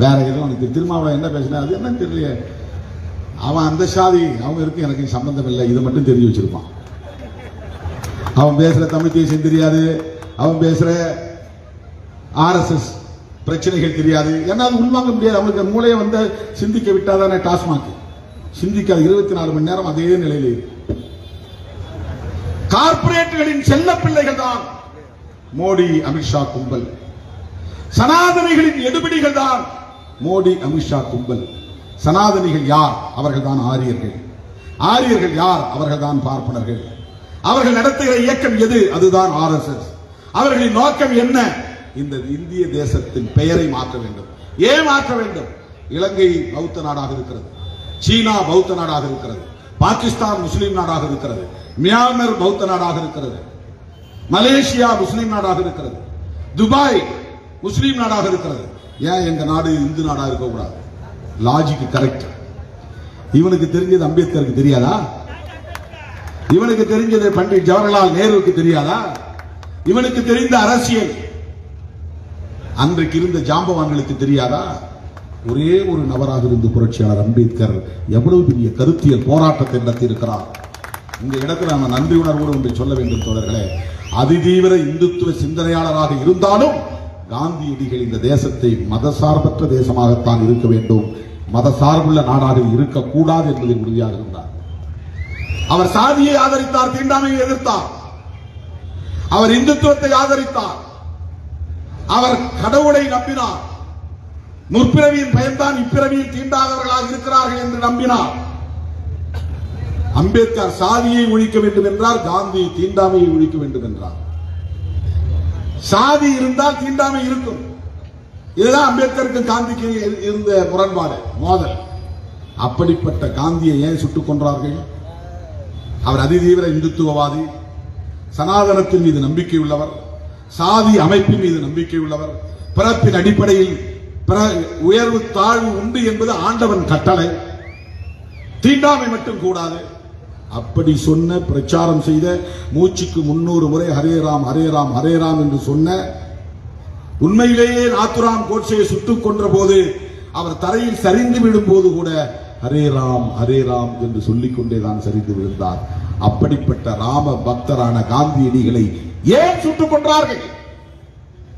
வேற எதுவும் அவனுக்கு திருமாவளவன் என்ன பேசினா அது என்ன தெரியல. அவன் அந்த சாதி, அவங்க இருக்கு, எனக்கு சம்பந்தம் இல்லை, இதை மட்டும் தெரிஞ்சு வச்சிருப்பான். அவன் பேசுற தமிழ் தேசியம் தெரியாது, அவன் பேசுற RSS பிரச்சனைகள் தெரியாது. ஏன்னா அது உள்வாங்க முடியாது. அவனுக்கு மூளையை வந்து சிந்திக்க விட்டாதானே டாஸ்மாக் சிந்திக்காது. 24 மணி நேரம் அதே நிலையில் இருக்கு. கார்ப்பரேட்டுகளின் செல்ல பிள்ளைகள் தான் மோடி, அமித்ஷா கும்பல். சனாதனிகளின் எடுபிடிகள் தான் மோடி, அமித்ஷா கும்பல். சனாதனிகள் யார்? அவர்கள் தான் ஆரியர்கள். ஆரியர்கள் யார்? அவர்கள் தான் பார்ப்பனர்கள். அவர்கள் நடத்துகிற இயக்கம் எது? அதுதான் RSS. அவர்களின் நோக்கம் என்ன? இந்த இந்திய தேசத்தின் பெயரை மாற்ற வேண்டும். ஏன் மாற்ற வேண்டும்? இலங்கை பௌத்த நாடாக இருக்கிறது, சீனா பௌத்த நாடாக இருக்கிறது, பாகிஸ்தான் முஸ்லீம் நாடாக இருக்கிறது, மியான்மர் பௌத்த நாடாக இருக்கிறது, மலேசியா முஸ்லீம் நாடாக இருக்கிறது, துபாய் முஸ்லீம் நாடாக இருக்கிறது. ஏன் எங்க நாடு இந்து நாடாக இருக்கக்கூடாது? Logic correct. இவனுக்கு தெரிஞ்சது அம்பேத்கருக்கு தெரியாதா? இவனுக்கு தெரிஞ்சது பண்டிட் ஜவஹர்லால் நேருவுக்கு தெரியாதா? இவனுக்கு தெரிந்த அரசியல் அன்றைக்கு இருந்த ஜாம்பவான்களுக்கு தெரியாதா? ஒரே ஒரு நபராக இருந்து புரட்சியாளர் அம்பேத்கர் எவ்வளவு பெரிய கருத்தியல் போராட்டத்தை நடத்தியிருக்கிறார். இந்த இடத்துல நம்ம நன்றி உணர்வோடு ஒன்றை சொல்ல வேண்டும் தோழர்களே. அதிதீவிர இந்துத்துவ சிந்தனையாளராக இருந்தாலும் காந்தியடிகள் இந்த தேசத்தை மதசார்பற்ற தேசமாகத்தான் இருக்க வேண்டும், மதசார்புள்ள நாடாக இருக்கக்கூடாது என்பதில் உறுதியாக இருந்தார். அவர் சாதியை ஆதரித்தார், தீண்டாமையை எதிர்த்தார். அவர் இந்துத்துவத்தை ஆதரித்தார். அவர் கடவுளை நம்பினார். முற்பிறவியின் பயன்தான் இப்பிறவியில் தீண்டாதவர்களாக இருக்கிறார்கள் என்று நம்பினார். அம்பேத்கர் சாதியை ஒழிக்க வேண்டும் என்றார், காந்தி தீண்டாமையை ஒழிக்க வேண்டும் என்றார். சாதி இருந்தால் தீண்டாமை இருக்கும். இதுதான் அம்பேத்கருக்கு காந்திக்கு இருந்த முரண்பாடு, மோதல். அப்படிப்பட்ட காந்தியை ஏன் சுட்டுக் கொன்றார்கள்? அவர் அதிதீவிர இந்துத்துவவாதி, சனாதனத்தின் மீது நம்பிக்கை உள்ளவர், சாதி அமைப்பின் மீது நம்பிக்கை உள்ளவர், பிறப்பின் அடிப்படையில் உயர்வு தாழ்வு உண்டு என்பது ஆண்டவன் கட்டளை, தீண்டாமை மட்டும் கூடாது. அப்படி சொன்ன, பிரச்சாரம் செய்த, மூச்சுக்கு 300 முறை ஹரே ராம் ஹரே ராம் ஹரே ராம் என்று சொன்ன, உண்மையிலேயே நாத்துராம் கோட்சேயை சுட்டுக் கொன்ற போது அவர் தரையில் சரிந்து விடும் போது கூட ஹரே ராம் என்று சொல்லிக் கொண்டேதான் சரிந்து விழுந்தார். அப்படிப்பட்ட ராம பக்தரான காந்தியடிகளை ஏன் சுட்டுக் கொன்றார்கள்?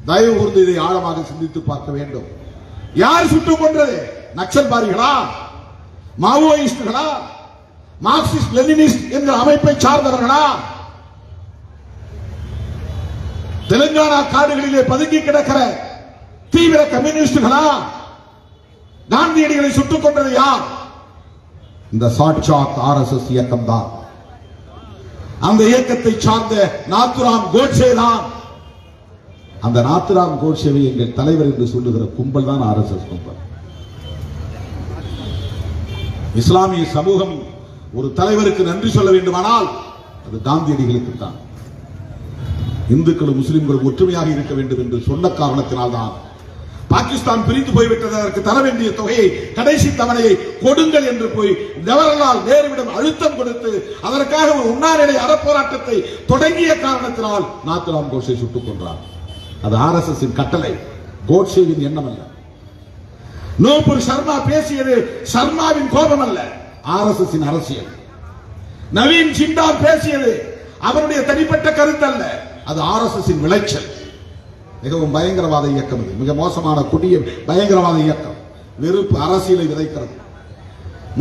தயவு கூர்ந்து இதை ஆழமாக சிந்தித்து பார்க்க வேண்டும். யார் சுட்டுக் கொன்றது? நக்சல்பாரிகளா, மாவோயிஸ்டுகளா, மார்க்சிஸ்ட் லெனினிஸ்ட் என்ற அமைப்பை சார்ந்தவர்களா, தெலுங்கானா காடுகளிலே பதுங்கி கிடக்கிற தீவிர கம்யூனிஸ்டுகளா? காந்தியடிகளை சுட்டுக் கொண்டது யார்? இந்த சாட்சாத் RSS இயக்கம் தான். அந்த இயக்கத்தை சார்ந்த நாத்துராம் கோட்சே தான். அந்த நாத்துராம் கோட்சேவை எங்கள் தலைவர் என்று சொல்லுகிற கும்பல் தான் RSS கும்பல். இஸ்லாமிய சமூகம் ஒரு தலைவருக்கு நன்றி சொல்ல வேண்டுமானால் அது காந்தியடிகளுக்கு தான். இந்துக்களும் முஸ்லிம்களும் ஒற்றுமையாக இருக்க வேண்டும் என்று சொன்ன காரணத்தினால்தான் பாகிஸ்தான் பிரிந்து போய்விட்டது. அதற்கு தர வேண்டிய தொகையை, கடைசி தவணையை கொடுங்கள் என்று போய் ஜவஹர்லால் நேருவிடம் அழுத்தம் கொடுத்து அதற்காக ஒரு உண்ணாநிலை அறப்போராட்டத்தை தொடங்கிய காரணத்தினால் நாத்துராம் கோட்சே சுட்டுக் கொன்றார். அது RSS கட்டளை, கோட்சேவின் எண்ணம் அல்ல. நூபுர் சர்மா பேசியது சர்மாவின் கோபம் அல்ல, RSS அரசியல். நவீன் ஜிண்டால் பேசியது அவருடைய தனிப்பட்ட கருத்து அல்ல, அது RSS விளைச்சல். மிகவும் பயங்கரவாத இயக்கம், மிக மோசமான கொடிய பயங்கரவாத இயக்கம். வெறுப்பு அரசியலை விதைக்கிறது,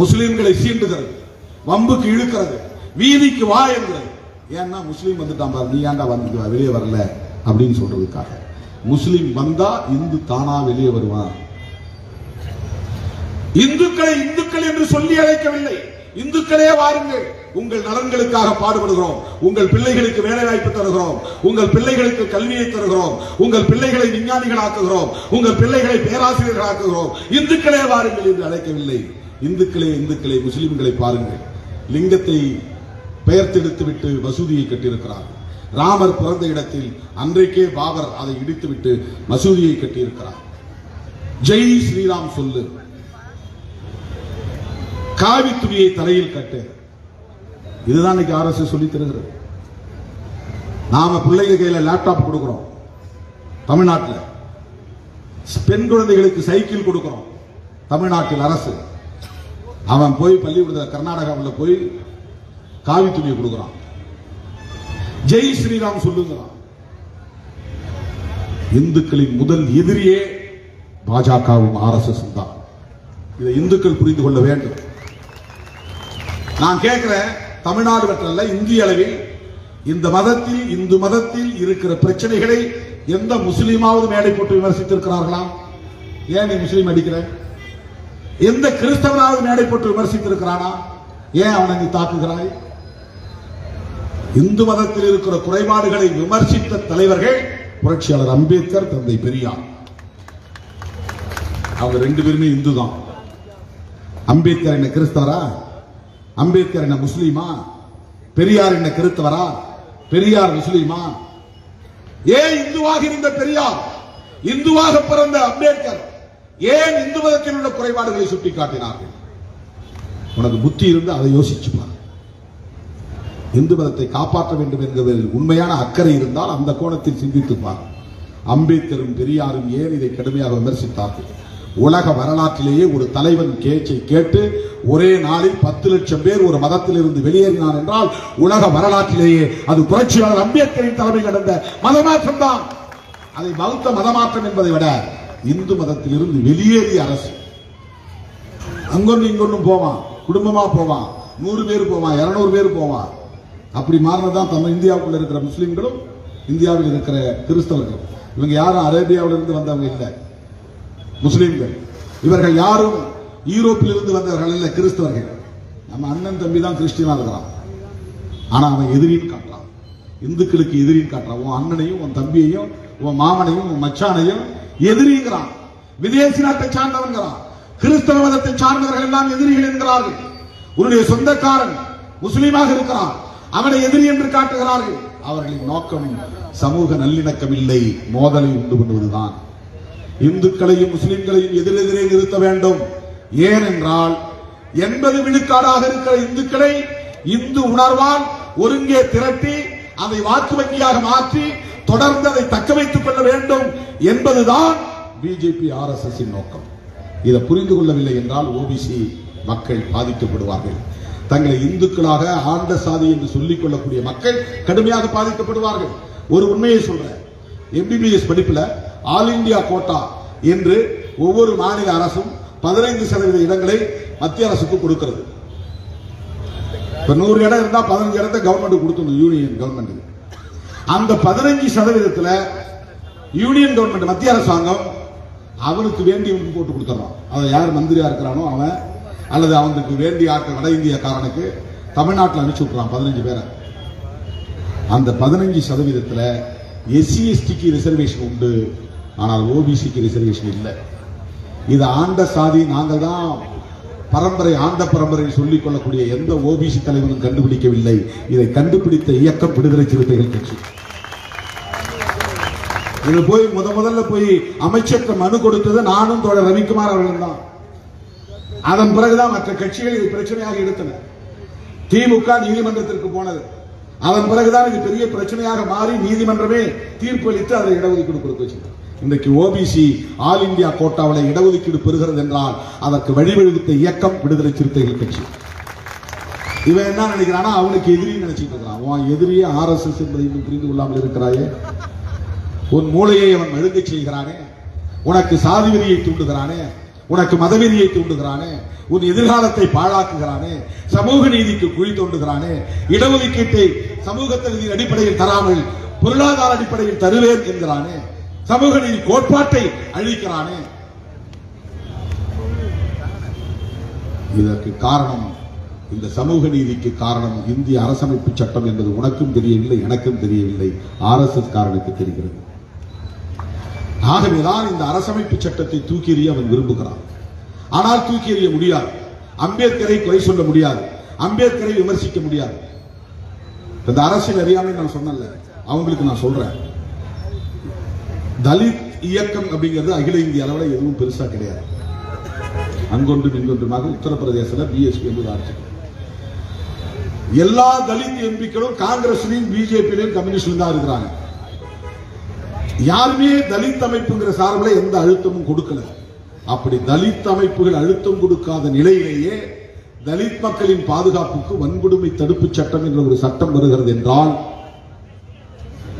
முஸ்லிம்களை சீண்டுகிறது, வம்புக்கு இழுக்கிறது, வீதிக்கு வா என்கிறது. ஏன்னா முஸ்லீம் வந்துட்டான் பாரு, நீ ஏன்டா வந்து வெளியே வரல அப்படின்னு சொல்றதுக்காக. முஸ்லீம் வந்தா இந்து தானா வெளியே வருவான். இந்துக்களை இந்துக்கள் என்று சொல்லி அழைக்கவில்லை. இந்துக்களே வாருங்கள், உங்கள் நலன்களுக்காக பாடுபடுகிறோம், உங்கள் பிள்ளைகளுக்கு வேலை வாய்ப்பு தருகிறோம், உங்கள் பிள்ளைகளுக்கு கல்வியை தருகிறோம், உங்கள் பிள்ளைகளை விஞ்ஞானிகளாக்குகிறோம், உங்கள் பிள்ளைகளை பேராசிரியர்களாக்குகிறோம், இந்துக்களே வாருங்கள் என்று அழைக்கவில்லை. இந்துக்களே இந்துக்களே, முஸ்லிம்களை பாருங்கள். லிங்கத்தை பெயர்த்தெடுத்து விட்டு மசூதியை கட்டியிருக்கிறார். ராமர் பிறந்த இடத்தில் அன்றைக்கே பாபர் அதை இடித்துவிட்டு மசூதியை கட்டியிருக்கிறார். ஜெய் ஸ்ரீராம் சொல்லு, காவி துணியை தலையில் கட்டு. இதுதான் இன்னைக்கு RSS சொல்லி தருகிறது. நாம பிள்ளைங்க கையில லேப்டாப் கொடுக்கிறோம், தமிழ்நாட்டில் பெண் குழந்தைகளுக்கு சைக்கிள் கொடுக்கிறோம், தமிழ்நாட்டில் அரசு. அவன் போய் பள்ளிக்கூடத்தில் கர்நாடகாவில் போய் காவி துணியை கொடுக்கிறான், ஜெய் ஸ்ரீராம் சொல்லுங்கிறான். இந்துக்களின் முதல் எதிரியே பாஜகவும் RSS தான். இதை இந்துக்கள் புரிந்து கொள்ள வேண்டும். நான் கேட்கிறேன், தமிழ்நாடு மட்டுமல்ல இந்திய அளவில் இந்த மதத்தில், இந்து மதத்தில் இருக்கிற பிரச்சனைகளை எந்த முஸ்லீமாவது மேடை போட்டு விமர்சித்திருக்கிறார்களா? ஏன் நீ முஸ்லீம் அடிக்கிற? எந்த கிறிஸ்தவனாவது மேடை போட்டு விமர்சித்திருக்கிறானா? ஏன் அவனை நீ தாக்குகிறாய்? இந்து மதத்தில் இருக்கிற குறைபாடுகளை விமர்சித்த தலைவர்கள் புரட்சியாளர் அம்பேத்கர், தந்தை பெரியார். அவங்க ரெண்டு பேருமே இந்து தான். அம்பேத்கர் என்ன கிறிஸ்தவரா? அம்பேத்கர் என்ன முஸ்லீமா? பெரியார் என்ன கிறிஸ்தவரா? பெரியார் முஸ்லீமா? ஏன் இந்துவாக இருந்த பெரியார், இந்துவாக பிறந்த அம்பேத்கர் ஏன் இந்து மதத்தில் உள்ள குறைபாடுகளை சுட்டிக்காட்டினார்கள்? உனக்கு புத்தி இருந்து அதை யோசிச்சுப்பார். இந்து மதத்தை காப்பாற்ற வேண்டும் என்கிறதில் உண்மையான அக்கறை இருந்தால் அந்த கோணத்தில் சிந்தித்துப்பார். அம்பேத்கரும் பெரியாரும் ஏன் இதை கடுமையாக விமர்சித்தார்கள்? உலக வரலாற்றிலேயே ஒரு தலைவன் பேச்சை கேட்டு ஒரே நாளில் 10 லட்சம் பேர் ஒரு மதத்தில் இருந்து வெளியேறினார் என்றால் உலக வரலாற்றிலேயே அது புரட்சியாளர் அம்பேத்கரின் தலைமை கடந்த மதமாற்றம் தான். அதை பௌத்த மதமாற்றம் என்பதை விட இந்து மதத்தில் இருந்து வெளியேறிய அரசு. அங்கொன்னு இங்கொன்னும் போவான், குடும்பமா போவான், 100 பேர் போவான், 200 பேர் போவான். அப்படி மாறினதான் நம்ம இந்தியாவுக்குள்ள இருக்கிற முஸ்லிம்களும் இந்தியாவில் இருக்கிற கிறிஸ்தவர்களும். இவங்க யாரும் அரேபியாவில் இருந்து வந்தவங்க இல்லை, முஸ்லிம்கள். இவர்கள் யாரும் யூரோப்பில் இருந்து வந்தவர்கள் இல்ல, கிறிஸ்தவர்கள். நம்ம அண்ணன் தம்பி தான் கிறிஸ்டியனா இருக்கிறான், ஆனா அவன் எதிரின்னு காட்டுறான். இந்துக்களுக்கு எதிரின்னு காட்டுறான். உன் அண்ணனையும் உன் தம்பியையும் உன் மாமனையும் உன் மச்சானையும் எதிரிங்கிறான். விதேசி நாட்டை சார்ந்தவன்கிறான். கிறிஸ்தவ மதத்தை சார்ந்தவர்கள் எல்லாம் எதிரிகள் என்கிறார்கள். உன்னுடைய சொந்தக்காரன் முஸ்லீமாக இருக்கிறான், அவனை எதிரி என்று காட்டுகிறார்கள். அவர்களின் நோக்கம் சமூக நல்லிணக்கம் இல்லை, மோதலை உண்டு பண்ணுவதுதான். இந்துக்களையும் முஸ்லிம்களையும் எதிரெதிரே நிறுத்த வேண்டும். ஏனென்றால் 80 விழுக்காடாக இருக்கிற இந்துக்களை இந்து உணர்வால் ஒருங்கே திரட்டி அதை வாக்கு வங்கியாக மாற்றி தொடர்ந்து அதை தக்க வைத்துக் கொள்ள வேண்டும் என்பதுதான் பிஜேபி RSS நோக்கம். இதை புரிந்து கொள்ளவில்லை என்றால் ஓபிசி மக்கள் பாதிக்கப்படுவார்கள். தங்களை இந்துக்களாக ஆண்ட சாதி என்று சொல்லிக் கொள்ளக்கூடிய மக்கள் கடுமையாக பாதிக்கப்படுவார்கள். ஒரு உண்மையை சொல்றேன், எம்பிபிஎஸ் படிப்புல ஆல் இந்தியா கோட்டா என்று ஒவ்வொரு மாநில அரசும் 15% இடங்களை மத்திய அரசுக்கு கொடுக்கிறது. இப்ப 100 இடம் இருந்தா 15 இடத்தை கவர்மெண்ட் கொடுத்துடும், யூனியன் கவர்மெண்ட். அந்த 15% யூனியன் கவர்மெண்ட் மத்திய அரசாங்கம் அவனுக்கு வேண்டி போட்டு கொடுத்துறான். அதை யார் மந்திரியா இருக்கிறானோ அவன் அல்லது அவனுக்கு வேண்டிய ஆட்கள் வட இந்தியக்காரனுக்கு தமிழ்நாட்டில் அனுப்பிச்சு விட்டுறான் 15 பேரை. அந்த 15% எஸ்சி எஸ்டிக்கு ரிசர்வேஷன் உண்டு, ஆனால் ஓபிசிக்கு ரிசர்வேஷன் இல்லை. இது ஆண்ட சாதி நாங்கள் தான் பரம்பரை ஆண்ட பரம்பரை சொல்லிக் கொள்ளக்கூடிய எந்த ஓபிசி தலைவரும் கண்டுபிடிக்கவில்லை. இதை கண்டுபிடித்த இயக்கம் விடுதலை சிறுத்தைகள் கட்சி. இது போய் முதல்ல போய் அமைச்சருக்கு மனு கொடுத்தது நானும் தோழர் ரவிக்குமார் அவர்கள் தான். அதன் பிறகுதான் மற்ற கட்சிகள் இது பிரச்சனையாக எடுத்தன. திமுக நீதிமன்றத்திற்கு போனது. அதன் பிறகுதான் இது பெரிய பிரச்சனையாக மாறி நீதிமன்றமே தீர்ப்பு அளித்து அதை இடஒதுக்கீடு கொடுக்க வச்சது. இன்றைக்கு ஓபிசி ஆல் இந்தியா கோட்டாவில் இடஒதுக்கீடு பெறுகிறது என்றால் அதற்கு வழிவகுத்த இயக்கம் விடுதலை சிறுத்தைகள் கட்சி. இவன் என்ன நினைக்கிறானா, அவனுக்கு எதிரி நினைச்சிட்டு இருக்கிறான். அவன் எதிரியே RSS என்பதை இன்னும் புரிந்து கொள்ளாமல் இருக்கிறாயே. உன் மூளையை அவன் மழுங்க செய்கிறானே, உனக்கு சாதி வெறியை தூண்டுகிறானே, உனக்கு மதவெறியை தூண்டுகிறானே, உன் எதிர்காலத்தை பாழாக்குகிறானே, சமூக நீதிக்கு குழி தோண்டுகிறானே, இடஒதுக்கீட்டை சமூக தகுதியின் அடிப்படையில் தராமல் பொருளாதார அடிப்படையில் தருவேன் என்கிறானே, சமூக நீதி கோட்பாட்டை அழிக்கிறானே. இதற்கு காரணம், இந்த சமூக நீதிக்கு காரணம் இந்திய அரசமைப்பு சட்டம் என்பது உனக்கும் தெரியவில்லை, எனக்கும் தெரியவில்லை, RSS காரனுக்கு தெரிகிறது. ஆகவேதான் இந்த அரசமைப்பு சட்டத்தை தூக்கி எறிய அவன் விரும்புகிறான். ஆனால் தூக்கி எறிய முடியாது. அம்பேத்கரை குறை சொல்ல முடியாது, அம்பேத்கரை விமர்சிக்க முடியாது. இந்த அரசியல் அறியாமை நான் சொன்னல, அவங்களுக்கு நான் சொல்றேன், தலித் இயக்கம் அப்படிங்கிறது அகில இந்திய அளவில் எதுவும் பெருசா கிடையாது. அங்கொன்றும் இங்கொன்றுமாக உத்தரப்பிரதேசத்தில் BSP என்பது ஆட்சி. எல்லா தலித் எம்பிக்களும் காங்கிரஸ்லையும் பிஜேபியிலும் கம்யூனிஸ்ட்லையும் தான் இருக்கிறாங்க. யாருமே தலித் அமைப்புங்கிற சார்பில் எந்த அழுத்தமும் கொடுக்கல. அப்படி தலித் அமைப்புகள் அழுத்தம் கொடுக்காத நிலையிலேயே தலித் மக்களின் பாதுகாப்புக்கு வன்கொடுமை தடுப்பு சட்டம் என்ற ஒரு சட்டம் வருகிறது என்றால்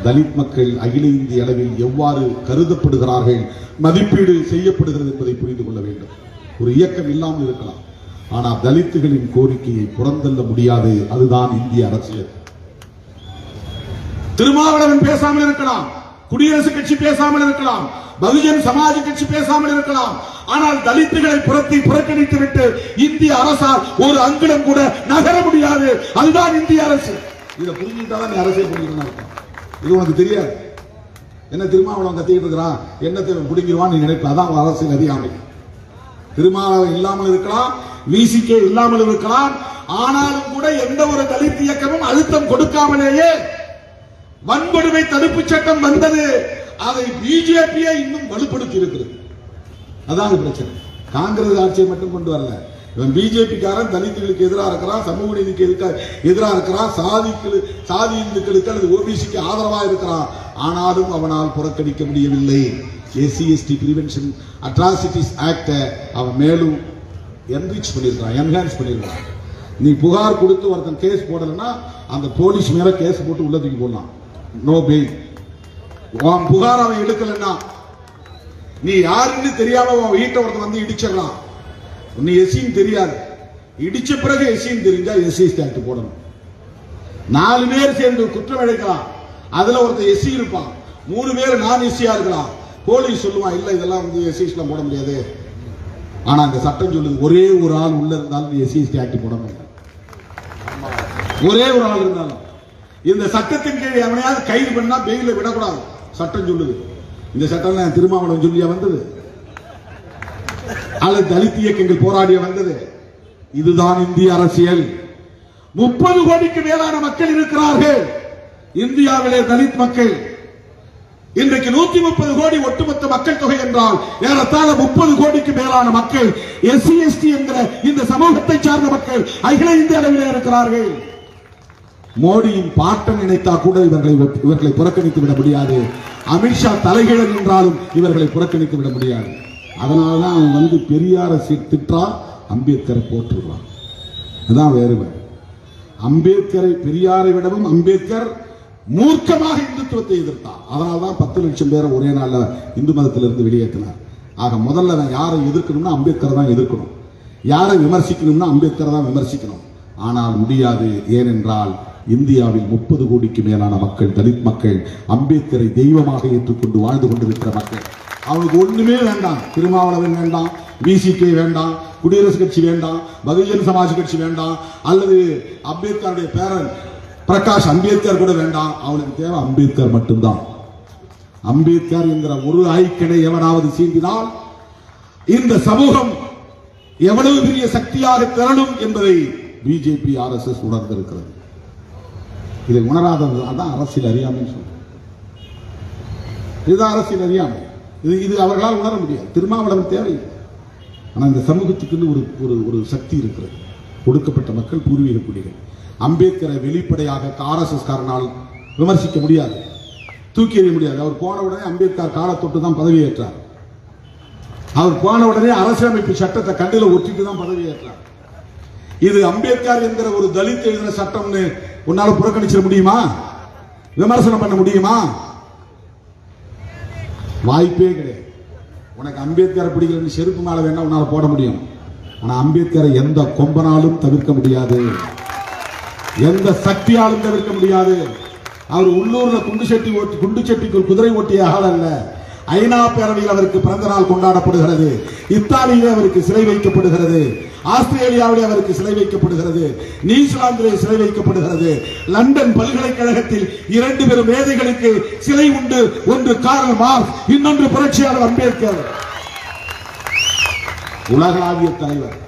தலித் மக்கள் அகில இந்திய அளவில் எவ்வாறு கருதப்படுகிறார்கள், மதிப்பீடு செய்யப்படுகிறது என்பதை புரிந்து கொள்ள வேண்டும். ஒரு இயக்கம் இல்லாமல் இருக்கலாம், ஆனால் தலித்துகளின் கோரிக்கையை புறந்தள்ள முடியாது. அதுதான் இந்திய அரசியல். திருமாவளவன் பேசாமல் இருக்கலாம், குடியரசுக் கட்சி பேசாமல் இருக்கலாம், பகுஜன் சமாஜ் கட்சி பேசாமல் இருக்கலாம், ஆனால் தலித்துகளை புறக்கணித்து விட்டு இந்திய அரசால் ஒரு அங்குலம் கூட நகர முடியாது. அதுதான் இந்திய அரசு. இதை புரிஞ்சுட்டாதான் நீ அரசியல் புரிஞ்சுக்கணும். இது உனக்கு தெரியாது. என்ன திருமாவளவன் கத்திக்கிட்டு இருக்கிறான், என்னத்தை பிடிங்கிடுவான் நீ நினைப்ப. அதான் அரசியல் அறியாமை. திருமாவளவன் இல்லாமல் இருக்கலாம், VCK இல்லாமல் இருக்கலாம், ஆனாலும் கூட எந்த ஒரு தலித் இயக்கமும் அழுத்தம் கொடுக்காமலேயே வன்கொடுமை தடுப்பு சட்டம் வந்தது. அதை பிஜேபியை இன்னும் வலுப்படுத்தி இருக்கிறது. அதான் பிரச்சனை. காங்கிரஸ் ஆட்சியை மட்டும் கொண்டு வரல. இவன் பிஜேபிக்காரன் தலித்துகளுக்கு எதிராக இருக்கிறான், சமூக நீதிக்கு எதிராக இருக்கிறான், சாதி இந்துக்களுக்கு அல்லது ஓபிசிக்கு ஆதரவாக இருக்கிறான். ஆனாலும் அவனால் புறக்கணிக்க முடியவில்லை. SC/ST பிரிவென்ஷன் அட்ராசிட்டிஸ் ஆக்ட அவன் மேலும் என்ரிச் பண்ணிருக்கான், என்ஹான்ஸ் பண்ணிருக்கான். நீ புகார் கொடுத்து ஒருத்தன் கேஸ் போடலன்னா அந்த போலீஸ் மேல கேஸ் போட்டு உள்ள தூக்கி போடலாம், நோ பெயில். உன் புகார் அவன் எடுக்கலன்னா நீ யாருன்னு தெரியாம உன் வீட்டை ஒருத்தன் வந்து இடிச்சிடலாம். நீ எஸ்சின்னு தெரியாது, இடிச்ச பிறகு எஸ்சின்னு தெரிஞ்சா SC/ST ஆக்ட் போடணும். 4 பேர் சேர்ந்து குற்றம் இழைக்கலாம், அதுல ஒருத்தன் SC இருப்பான், 3 பேர் நான் SC-யா இருக்கலாம். போலீஸ் சொல்லுவான், இல்ல இதெல்லாம் வந்து SC/ST போட முடியாது. ஆனா அந்த சட்டம் சொல்லுது, ஒரே ஒரு ஆள் உள்ள இருந்தாலும் நீ SC/ST ஆக்ட் போட முடியாது. ஒரே ஒரு ஆள் இருந்தாலும் இந்த சட்டத்தின் கீழ் எவனையாவது கைது பண்ணா பெயில விடக்கூடாது. சட்டம் சொல்லுது. இந்த சட்டம் திருமாவளவன் சொல்லியா வந்தது, அல்லது தலித் இயக்கங்கள் போராடிய வந்தது? இதுதான் இந்திய அரசியல். 30 கோடிக்கு மேலான மக்கள் இருக்கிறார்கள் இந்தியாவிலே. தலித் மக்கள் இன்றைக்கு 130 கோடி ஒட்டுமொத்த மக்கள் தொகை என்றால் ஏறத்தாழ 30 கோடிக்கு மேலான மக்கள் SC/ST என்கிற இந்த சமூகத்தை சார்ந்த மக்கள் அகில இந்திய அளவிலே இருக்கிறார்கள். மோடியின் பாட்டன் நினைத்தா கூட இவர்களை புறக்கணித்து விட முடியாது. அமித்ஷா தலைகீழ நின்றாலும் இவர்களை புறக்கணித்து விட முடியாது. அதனாலதான் அவன் வந்து பெரியார திட்டா, அம்பேத்கரை போற்றுவான். அதுதான் வேறுபாடு. அம்பேத்கரை, பெரியாரை விடவும் அம்பேத்கர் மூர்க்கமாக இந்துத்துவத்தை எதிர்த்தார். அதனால்தான் 10 லட்சம் பேரை ஒரே நாள்ல இந்து மதத்திலிருந்து வெளியேற்றினார். ஆக முதல்ல நான் யாரை எதிர்க்கணும்னா அம்பேத்கரை தான் எதிர்க்கணும், யாரை விமர்சிக்கணும்னா அம்பேத்கரை தான் விமர்சிக்கணும். ஆனால் முடியாது. ஏனென்றால் இந்தியாவில் 30 கோடிக்கு மேலான மக்கள், தலித் மக்கள், அம்பேத்கரை தெய்வமாக ஏற்றுக்கொண்டு வாழ்ந்து கொண்டிருக்கிற மக்கள். அவனுக்கு ஒண்ணுமே வேண்டாம். திருமாவளவன் வேண்டாம், விசிகே வேண்டாம், குடியரசு கட்சி வேண்டாம், பகுஜன் சமாஜ் கட்சி வேண்டாம், அல்லது அம்பேத்கருடைய பேரன் பிரகாஷ் அம்பேத்கர் கூட வேண்டாம். அவனுக்கு தேவை அம்பேத்கர் மட்டும்தான். அம்பேத்கர் என்கிற ஒரு ஐக்கனை எவனாவது சீண்டினால் இந்த சமூகம் எவ்வளவு பெரிய சக்தியாக திரளும் என்பதை பிஜேபி, RSS உணர்ந்திருக்கிறது. இதை உணராததான் அரசியல் அறியாமை சொல்றேன். இதுதான் அரசியல் அறியாமை. இது அவர்களால் உணர முடியாது. திருமாவளவன் தேவையில்லை. ஆனால் இந்த சமூகத்துக்கு ஒரு சக்தி இருக்கிறது. கொடுக்கப்பட்ட மக்கள் பூர்வீக குடிகள். அம்பேத்கரை வெளிப்படையாக RSS காரனால் விமர்சிக்க முடியாது, தூக்கி எறிய முடியாது. அவர் போன உடனே அம்பேத்கர் காலத்தொட்டு தான் பதவியேற்றார். அவர் போன உடனே அரசியலமைப்பு சட்டத்தை கண்டில ஒட்டிட்டு தான் பதவியேற்றார். இது அம்பேத்கர் என்கிற ஒரு தலித் எழுதின சட்டம்னு உன்னால புறக்கணிச்சிட முடியுமா? விமர்சனம் பண்ண முடியுமா? வாய்ப்பே கிடையாது. உனக்கு அம்பேத்கரை பிடிக்கலன்னு செருப்பு மேல வேணா உன்னால போட முடியும். ஆனா அம்பேத்கரை எந்த கொம்பனாலும் தவிர்க்க முடியாது, எந்த சக்தியாலும் தவிர்க்க முடியாது. அவர் உள்ளூர்ல குண்டு சட்டிக்குள் குதிரை ஓட்டிய ஆள் அல்ல. ஐநா பேரவையில் அவருக்கு பிறந்த நாள் கொண்டாடப்படுகிறது. இத்தாலியிலே அவருக்கு சிலை வைக்கப்படுகிறது. ஆஸ்திரேலியாவிலே அவருக்கு சிலை வைக்கப்படுகிறது. நியூசிலாந்திலே சிலை வைக்கப்படுகிறது. லண்டன் பல்கலைக்கழகத்தில் 2 பேரும் மேதைகளுக்கு சிலை உண்டு. ஒன்று கார்ல் மார்க்ஸ், இன்னொன்று புரட்சியாளர் அம்பேத்கர். உலகளாவிய தலைவர்.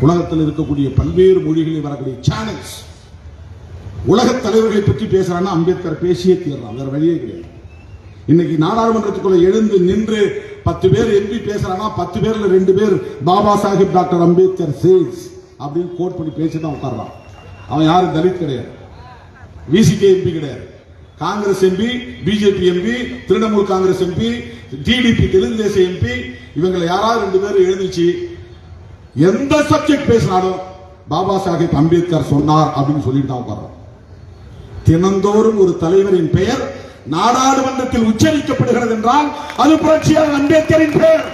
உலகத்தில் இருக்கக்கூடிய பல்வேறு மொழிகளில் வரக்கூடிய சேனல்ஸ் உலக தலைவர்களை பற்றி பேசுறான்னா அம்பேத்கர் பேசியே தீர்றான். வேற வழியே கிடையாது. இன்னைக்கு நாடாளுமன்றத்துக்குள்ள எழுந்து நின்று 10 பேர் எம்பி பேசுறானா 10 பேர்ல 2 பேர் பாபா சாஹிப் டாக்டர் அம்பேத்கர் சேஸ் அப்படின்னு கோட் பண்ணி பேசிதான் உட்கார்றான். அவன் யாரும் தலித் கிடையாது, விசிகே எம்பி கிடையாது, Congress MP, BJP MP, Trinamool Congress MP, TDP Telugu Desam MP, இவங்களை யாராவது 2 பேர் எழுந்துச்சு எந்த சப்ஜெக்ட் பேசினாலும் பாபா சாஹிப் அம்பேத்கர் சொன்னார் அப்படின்னு சொல்லிட்டு தான் உட்கார்றோம். தினந்தோறும் ஒரு தலைவரின் பெயர் நாடாளுமன்றத்தில் உச்சரிக்கப்படுகிறது என்றால் அது புரட்சியாளர் அம்பேத்கரின் பெயர்.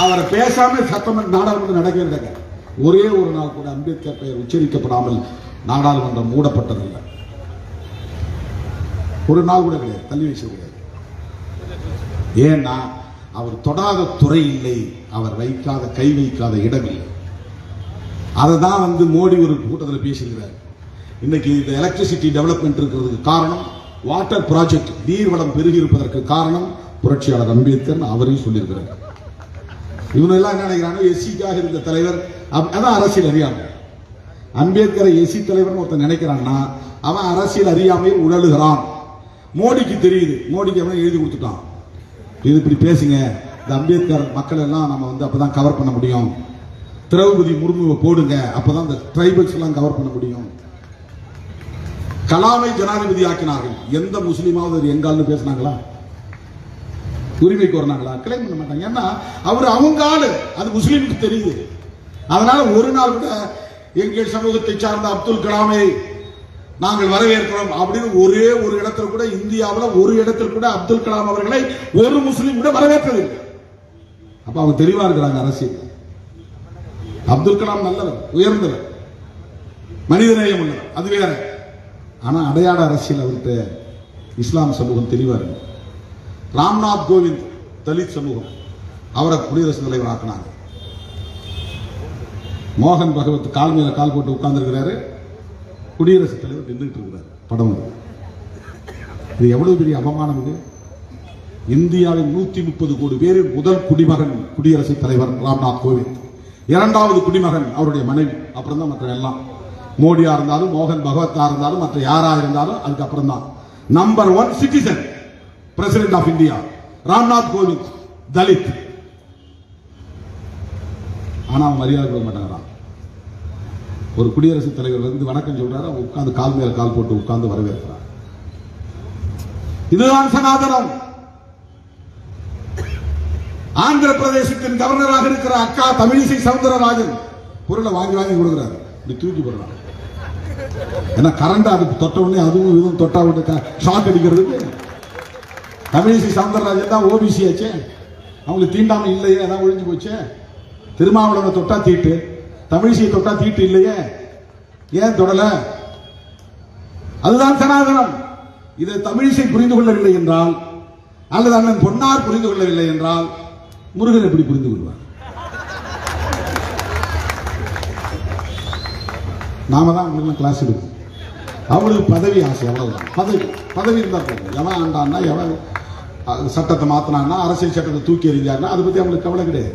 அவரை பேசாம சட்டமன்ற நாடாளுமன்றம் நடக்க ஒரே ஒரு நாள் கூட அம்பேத்கர் பெயர் உச்சரிக்கப்படாமல் நாடாளுமன்றம் மூடப்பட்டதில்லை. ஒரு நாள் கூட கிடையாது, தள்ளி வச்ச கிடையாது. ஏன்னா அவர் தொடாத துறை இல்லை, அவர் கை வைக்காத இடம் இல்லை. அதை தான் மோடி ஒரு கூட்டத்தில் பேசியிருக்கிறார். இன்னைக்கு இந்த எலக்ட்ரிசிட்டி டெவலப்மெண்ட் இருக்கிறதுக்கு காரணம் வாட்டர் ப்ராஜெக்ட், நீர்வளம் பெருகி இருப்பதற்கு காரணம் புரட்சியாளர் அம்பேத்கர் அவரையும் சொல்லியிருக்கிறார். இவங்க எல்லாம் என்ன நினைக்கிறாங்க, எஸ்சிக்காக இருந்த தலைவர். அதான் அரசியல் அறியாமை. அம்பேத்கரை எஸ்சி தலைவர் ஒருத்தன் நினைக்கிறான்னா அவன் அரசியல் அறியாமையில் உழலுகிறான். மோடிக்கு தெரியுது. மோடிக்கு அவன் எழுதி கொடுத்துட்டான், இது இப்படி பேசுங்க, இந்த அம்பேத்கர் மக்கள் எல்லாம் நம்ம அப்பதான் கவர் பண்ண முடியும், திரௌபதி முர்முவை போடுங்க, அப்பதான் இந்த ட்ரைபல்ஸ் எல்லாம் கவர் பண்ண முடியும். கலாமை ஜனாதிபதி ஆக்கினார்கள். எந்த முஸ்லீமாவது எங்கால்னு பேசினாங்களா? உரிமை கோரினாங்களா? கிளைம் பண்ண மாட்டாங்க. ஏன்னா அவர் அவங்க ஆளு, அது முஸ்லீமுக்கு தெரியுது. அதனால ஒரு நாள் கூட எங்கள் சமூகத்தை சார்ந்த அப்துல் கலாமை நாங்கள் வரவேற்கிறோம் அப்படின்னு ஒரே ஒரு இடத்துல கூட, இந்தியாவில் ஒரு இடத்துல கூட அப்துல் கலாம் அவர்களை ஒரு முஸ்லீம் கூட வரவேற்றதில்லை. அப்ப அவங்க தெளிவா இருக்கிறாங்க அரசியல். அப்துல் கலாம் நல்லவர், உயர்ந்தவர், மனிதநேயம் உள்ளவர், அது வேற. ஆனா அடையாள அரசியல் அவர்கிட்ட இஸ்லாம் சமூகம் தெளிவா இருக்கு. ராம்நாத் கோவிந்த் தலித் சமூகம், அவரை குடியரசுத் தலைவர் ஆக்கினாங்க. மோகன் பகவத் கால் மேல கால் போட்டு உட்கார்ந்து இருக்கிறாரு, குடியரசுத் தலைவர் நின்றுட்டு இருக்கிறார். படம் இது எவ்வளவு பெரிய அவமானம் இது. இந்தியாவின் 130 கோடி பேரில் முதல் குடிமகன் குடியரசுத் தலைவர் ராம்நாத் கோவிந்த். 2வது குடிமகன் அவருடைய மனைவி. அப்புறம் தான் மற்ற எல்லாம். மோடியா இருந்தாலும், மோகன் பகவத்தா இருந்தாலும், மற்ற யாரா இருந்தாலும் அதுக்கப்புறம் தான். Number 1 citizen president of India Ramnath Kovind, Dalit. ஆனா அவன் மரியாதை கொடுக்க மாட்டாங்க. ஒரு குடியரசுத் தலைவர் வந்து வணக்கம் சொல்றாரு, அவங்க உட்கார்ந்து கால் மேல கால் போட்டு உட்கார்ந்து வரவேற்கிறார். இதுதான் சனாதனம். ஆந்திர பிரதேசத்தின் கவர்னராக இருக்கிற அக்கா தமிழிசை சவுந்தரராஜன் பொருளை வாங்கி வாங்கி கொடுக்கிறாரு, இப்படி தூக்கி போடுறாங்க. ஏன்னா கரண்ட் அதுக்கு தொட்ட உடனே அதுவும் இதுவும் தொட்டா விட்டு ஷாக் அடிக்கிறதுக்கு. தமிழிசை சவுந்தரராஜன் தான் ஓபிசி ஆச்சே, அவங்களுக்கு தீண்டாமை இல்லையே, அதான் ஒழிஞ்சு போச்சே. திருமாவளவனை தொட்டா தீட்டு, தமிழிசையை தொட்டா தீட்டு இல்லையே, ஏன் தொடல? அதுதான் சனாதனம். இதை தமிழிசை புரிந்து கொள்ளவில்லை என்றால், அல்லது அண்ணன் பொன்னார் புரிந்து கொள்ளவில்லை என்றால், முருகன் எப்படி புரிந்து கொள்வார்? நாம தான் உங்களுக்கு கிளாஸ் எடுக்கும். அவங்களுக்கு பதவி ஆசை, அவ்வளவுதான். பதவி இருந்தா போதும். எவன் ஆண்டான்னா, எவன் சட்டத்தை மாத்தினான்னா, அரசியல் சட்டத்தை தூக்கி எறிஞ்சாருன்னா அதை பத்தி அவங்களுக்கு கவலை கிடையாது.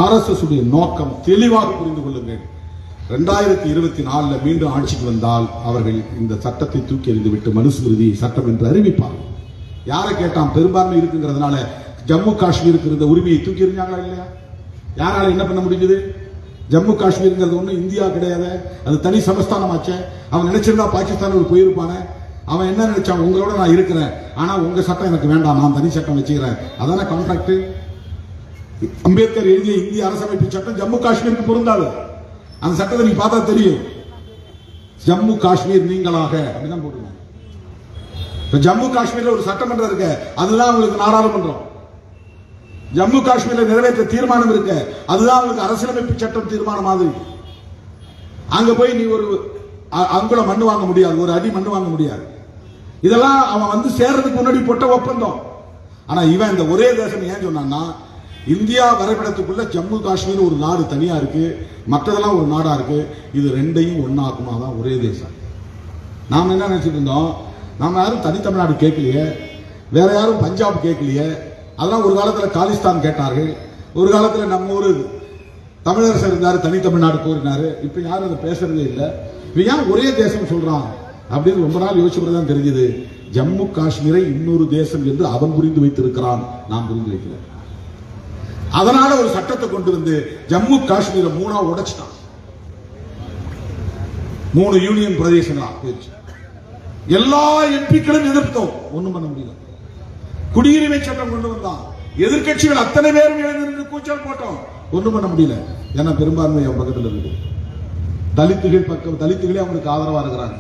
RSS உடைய நோக்கம் தெளிவாக புரிந்து கொள்ளுங்கள். 2024 மீண்டும் ஆட்சிக்கு வந்தால் அவர்கள் இந்த சட்டத்தை தூக்கி எறிந்துவிட்டு மனுஸ்மிருதி சட்டம் என்று அறிவிப்பார்கள். யாரை கேட்டான்? பெரும்பான்மை இருக்குங்கிறதுனால ஜம்மு காஷ்மீருக்கு இருந்த உரிமையை தூக்கி எறிஞ்சாங்களா இல்லையா? யாரால என்ன பண்ண முடியுது? ஜம்மு காஷ்மீர்ங்கிறது ஒண்ணு இந்தியா கிடையாது, அது தனி சமஸ்தானம் ஆச்சு. அவன் நினைச்சிருந்தா பாகிஸ்தானுக்கு போயிருப்பானே. அவன் என்ன நினைச்சான்? உங்களோட நான் இருக்கிறேன், ஆனா உங்க சட்டம் எனக்கு வேண்டாம், நான் தனி சட்டம் வச்சுக்கிறேன். அதான கான்ட்ராக்ட். அம்பேத்கர் எழுதிய இந்திய அரசமைப்பு சட்டம் ஜம்மு காஷ்மீருக்கு பொருந்தாது. அந்த சட்டத்தை நீங்க பார்த்தா தெரியும். ஜம்மு காஷ்மீர் நீங்களாக அப்படிதான் போட்டுருவாங்க. ஜம்மு காஷ்மீர்ல ஒரு சட்டமன்றம் இருக்கு, அதுதான் உங்களுக்கு நாடாளுமன்றம். ஜம்மு காஷ்மீர்ல நிறைவேற்ற தீர்மானம் இருக்கு, அதுதான் உங்களுக்கு அரசியலமைப்பு சட்டம் தீர்மானம் மாதிரி. அங்க போய் நீ ஒரு அங்குல மண்ணு வாங்க முடியாது, ஒரு அடி மண்ணு வாங்க முடியாது. இதெல்லாம் அவன் வந்து சேர்றதுக்கு முன்னாடி போட்ட ஒப்பந்தம். ஆனா இவன் இந்த ஒரே தேசம் ஏன் சொன்னான்னா, இந்தியா வரைபடத்துக்குள்ள ஜம்மு காஷ்மீர் ஒரு நாடு தனியா இருக்கு, மற்றதெல்லாம் ஒரு நாடா இருக்கு, இது ரெண்டையும் ஒன்னாக்குமாதான் ஒரே தேசம். நாம என்ன நினைச்சிட்டு இருந்தோம்? நாம யாரும் தனித்தமிழ்நாடு கேட்கலையே, வேற யாரும் பஞ்சாப் கேட்கலையே. அதெல்லாம் ஒரு காலத்துல காலிஸ்தான் கேட்டார்கள், ஒரு காலத்துல நம்ம ஒரு தமிழரசர் இருந்தாரு, தனித்தமிழ்நாடு கோரினாரு. இப்ப யாரும் அதை பேசுறதே இல்லை. இப்ப ஏன் ஒரே தேசம் சொல்றான் அப்படின்னு ரொம்ப நாள் யோசிச்சுதான் தெரிஞ்சது. ஜம்மு காஷ்மீரை இன்னொரு தேசம் என்று அவன் புரிந்து வைத்திருக்கிறான், நாம் புரிந்து வைக்கிறோம். அதனால ஒரு சட்டத்தை கொண்டு வந்து ஜம்மு காஷ்மீரை 3 உடைச்சிட்டான். 3 யூனியன் பிரதேசங்களா போயிடுச்சு. எல்லா எம்பிக்களும் எதிர்த்தோம், ஒண்ணும் பண்ண முடியல. குடியுரிமை சட்டம் கொண்டு வந்தான், எதிர்கட்சிகள் அத்தனை பேரும் எழுந்திருந்து கூச்சல் போட்டோம், ஒண்ணும் பண்ண முடியல. ஏன்னா பெரும்பான்மை அவன் பக்கத்தில் இருக்கு. தலித்துகளே அவங்களுக்கு ஆதரவா இருக்கிறாங்க,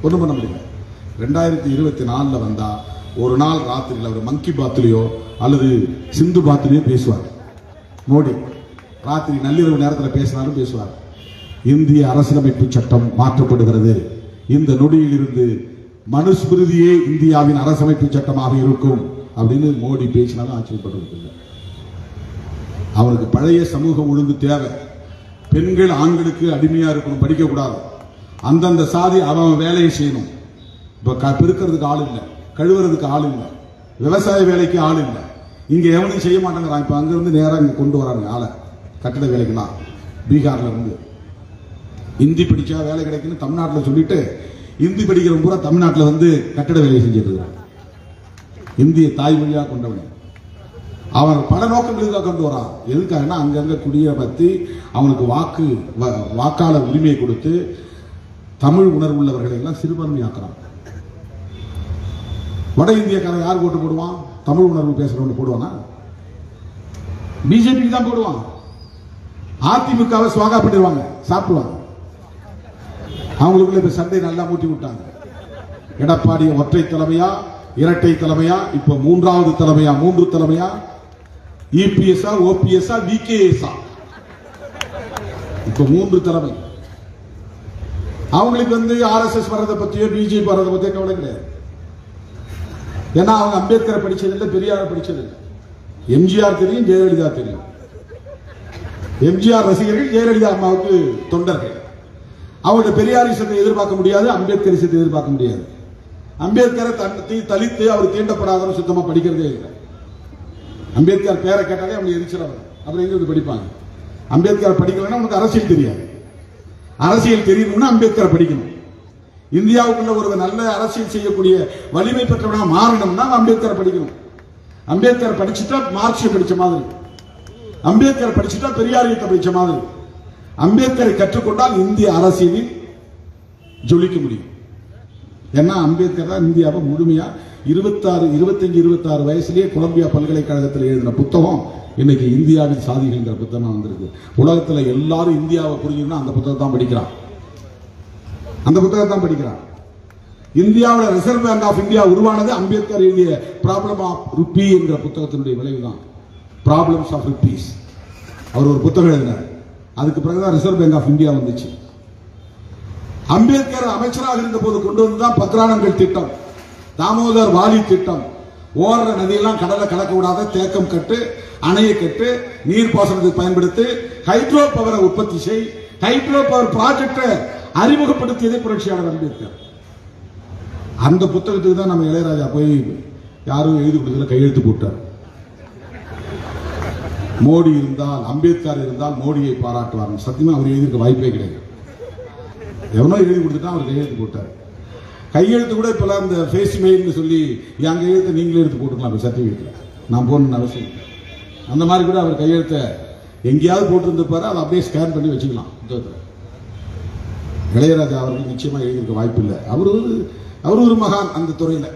ஒண்ணும் பண்ண முடியல. 2024 வந்தா ஒரு நாள் ராத்திரியில் அவர் மங்கி பாத்திலையோ அல்லது சிந்து பாத்திலையோ பேசுவார். மோடி ராத்திரி நள்ளிரவு நேரத்தில் பேசினாலும் பேசுவார். இந்திய அரசியலமைப்பு சட்டம் மாற்றப்படுகிறது, இந்த நொடியில் இருந்து மனுஸ்மிருதியே இந்தியாவின் அரசமைப்பு சட்டமாக இருக்கும் அப்படின்னு மோடி பேசினாலும் ஆச்சரியப்படுவதில்லை. அவனுக்கு பழைய சமூக ஒழுங்கு தேவை. பெண்கள் ஆண்களுக்கு அடிமையா இருக்கணும், படிக்க கூடாது. அந்தந்த சாதி அவன் வேலையை செய்யணும். இப்ப பெருக்கிறதுக்கு ஆள் இல்லை, கழுவுறதுக்கு ஆள் இல்லை, விவசாய வேலைக்கு ஆள் இல்லை. இங்க எவனையும் செய்ய மாட்டேங்கிறான். இப்ப அங்கிருந்து நேரம் இங்க கொண்டு வராங்க ஆளை, கட்டட வேலைக்குலாம். பீகார்ல இருந்து இந்தி படிச்சா வேலை கிடைக்குன்னு தமிழ்நாட்டில் சொல்லிட்டு இந்தி படிக்கிற பூரா தமிழ்நாட்டில் வந்து கட்டட வேலையை செஞ்சுட்டு இருக்கான். இந்திய தாய்மொழியா கொண்டவன் அவன் பல நோக்கங்களுக்காக கொண்டு வரான். எதுக்காகனா அங்கங்க குடியை பத்தி அவனுக்கு வாக்காள உரிமையை கொடுத்து தமிழ் உணர்வு உள்ளவர்களை எல்லாம் சிறுபான்மையாக்குறான். வட இந்தியக்காரன் யார் ஓட்டு போடுவான்? தமிழ் உணர்வு பேசுறவங்க போடுவானா? பிஜேபி தான் போடுவான். அதிமுகவை சுவாகா பண்ணிடுவாங்க, சாப்பிடுவாங்க. அவங்களுக்குள்ள இப்ப சண்டை நல்லா மூட்டி விட்டாங்க. எடப்பாடி ஒற்றை தலைமையா, இரட்டை தலைமையா, இப்ப 3வது தலைமையா, 3 தலைமையா, இபிஎஸ்ஆ, ஓபிஎஸ்ஆ, விகேஎஸ்ஆ, இப்ப 3 தலைமை. அவங்களுக்கு வந்து RSS வர்றதை பத்தியோ பிஜேபி வர்றதை பத்தியோ கவலை கிடையாது. ஏன்னா அவங்க அம்பேத்கரை படிச்சதில்லை, பெரியார படிச்சதில்லை. எம்ஜிஆர் தெரியும், ஜெயலலிதா தெரியும். எம்ஜிஆர் ரசிகர்கள், ஜெயலலிதா அம்மாவுக்கு தொண்டர்கள். அவங்களோட பெரியாரிசத்தை எதிர்பார்க்க முடியாது, அம்பேத்கரிசத்தை எதிர்பார்க்க முடியாது. அம்பேத்கரை தலித்து அவர் தீண்டப்படாதவன் சுத்தமா படிக்கிறதே இல்லை. அம்பேத்கர் பேரை கேட்டாலே அவங்க எரிச்சிடவர், அப்புறம் எங்க படிப்பாங்க? அம்பேத்கர் படிக்கலன்னா உனக்கு அரசியல் தெரியாது. அரசியல் தெரியணும்னா அம்பேத்கரை படிக்கணும். இந்தியாவுக்குள்ள ஒரு நல்ல அரசியல் செய்யக்கூடிய வலிமை பெற்றவனா மாறணும்னா அம்பேத்கரை படிக்கணும். அம்பேத்கர் படிச்சுட்டா மார்க்சியம் படிச்ச மாதிரி, அம்பேத்கர் படிச்சுட்டா பெரியாரியத்தை படிச்ச மாதிரி. அம்பேத்கரை கற்றுக்கொண்டால் இந்திய அரசியலில் ஜொலிக்க முடியும். ஏன்னா அம்பேத்கர் தான் இந்தியாவை முழுமையா 25-26 வயசுலயே கொலம்பியா பல்கலைக்கழகத்தில் எழுதின புத்தகம் இன்னைக்கு இந்தியாவின் சாதிகள்ங்கிற புத்தகம் வந்திருக்கு. உலகத்துல எல்லாரும் இந்தியாவை புரிஞ்சுன்னா அந்த புத்தகத்தை தான் படிக்கிறான். அந்த புத்தகத்தை தான் படிக்கிறான். இந்தியாவில் ரிசர்வ் பேங்க் ஆஃப் இந்தியா உருவானது அம்பேத்கர் எழுதிய ப்ராப்ளம் ஆஃப் ருப்பி என்கிற புத்தகத்தினுடைய விளைவுதான். ப்ராப்ளம்ஸ் ஆஃப் ருப்பீஸ் அவர் ஒரு புத்தகம் எழுதினார். அதுக்கு பிறகுதான் ரிசர்வ் பேங்க் ஆஃப் இந்தியா வந்துச்சு. அம்பேத்கர் அமைச்சராக இருந்த போது கொண்டு வந்துதான் பத்ரானங்கள் திட்டம், தாமோதர் வாலி திட்டம், ஓடுற நதியெல்லாம் கடலை கலக்க விடாத தேக்கம் கட்டு, அணையை கட்டு, நீர் பாசனத்துக்கு பயன்படுத்தி ஹைட்ரோ பவரை உற்பத்தி செய், ஹைட்ரோ பவர் ப்ராஜெக்டை அறிமுகப்படுத்தியதை புரட்சியாளர் அம்பேத்கர். அந்த புத்தகத்துக்கு தான் நம்ம இளையராஜா போய் யாரும் எழுதி கொடுக்கல கையெழுத்து போட்டார். மோடி இருந்தால், அம்பேத்கர் இருந்தால் மோடியை பாராட்டுவார். சத்தியமா அவர் எழுதியிருக்க வாய்ப்பே கிடையாது. எவனோ எழுதி கொடுத்துட்டா அவர் கையெழுத்து போட்டார். கையெழுத்து கூட இப்பெல்லாம் இந்த ஃபேஸ் மெயில்னு சொல்லி என் கையெழுத்தை நீங்களே எடுத்து போட்டுக்கலாம் சர்டிஃபிகேட்ல, நான் போடணும்னு அவசியம். அந்த மாதிரி கூட அவர் கையெழுத்தை எங்கேயாவது போட்டிருந்திருப்பாரு, அதை அப்படியே ஸ்கேன் பண்ணி வச்சுக்கலாம் புத்தகத்தில். இளையராஜா அவர்கள் நிச்சயமா எழுதியிருக்க வாய்ப்பு இல்லை. அவர் ஒரு மகான் அந்த துறையில்,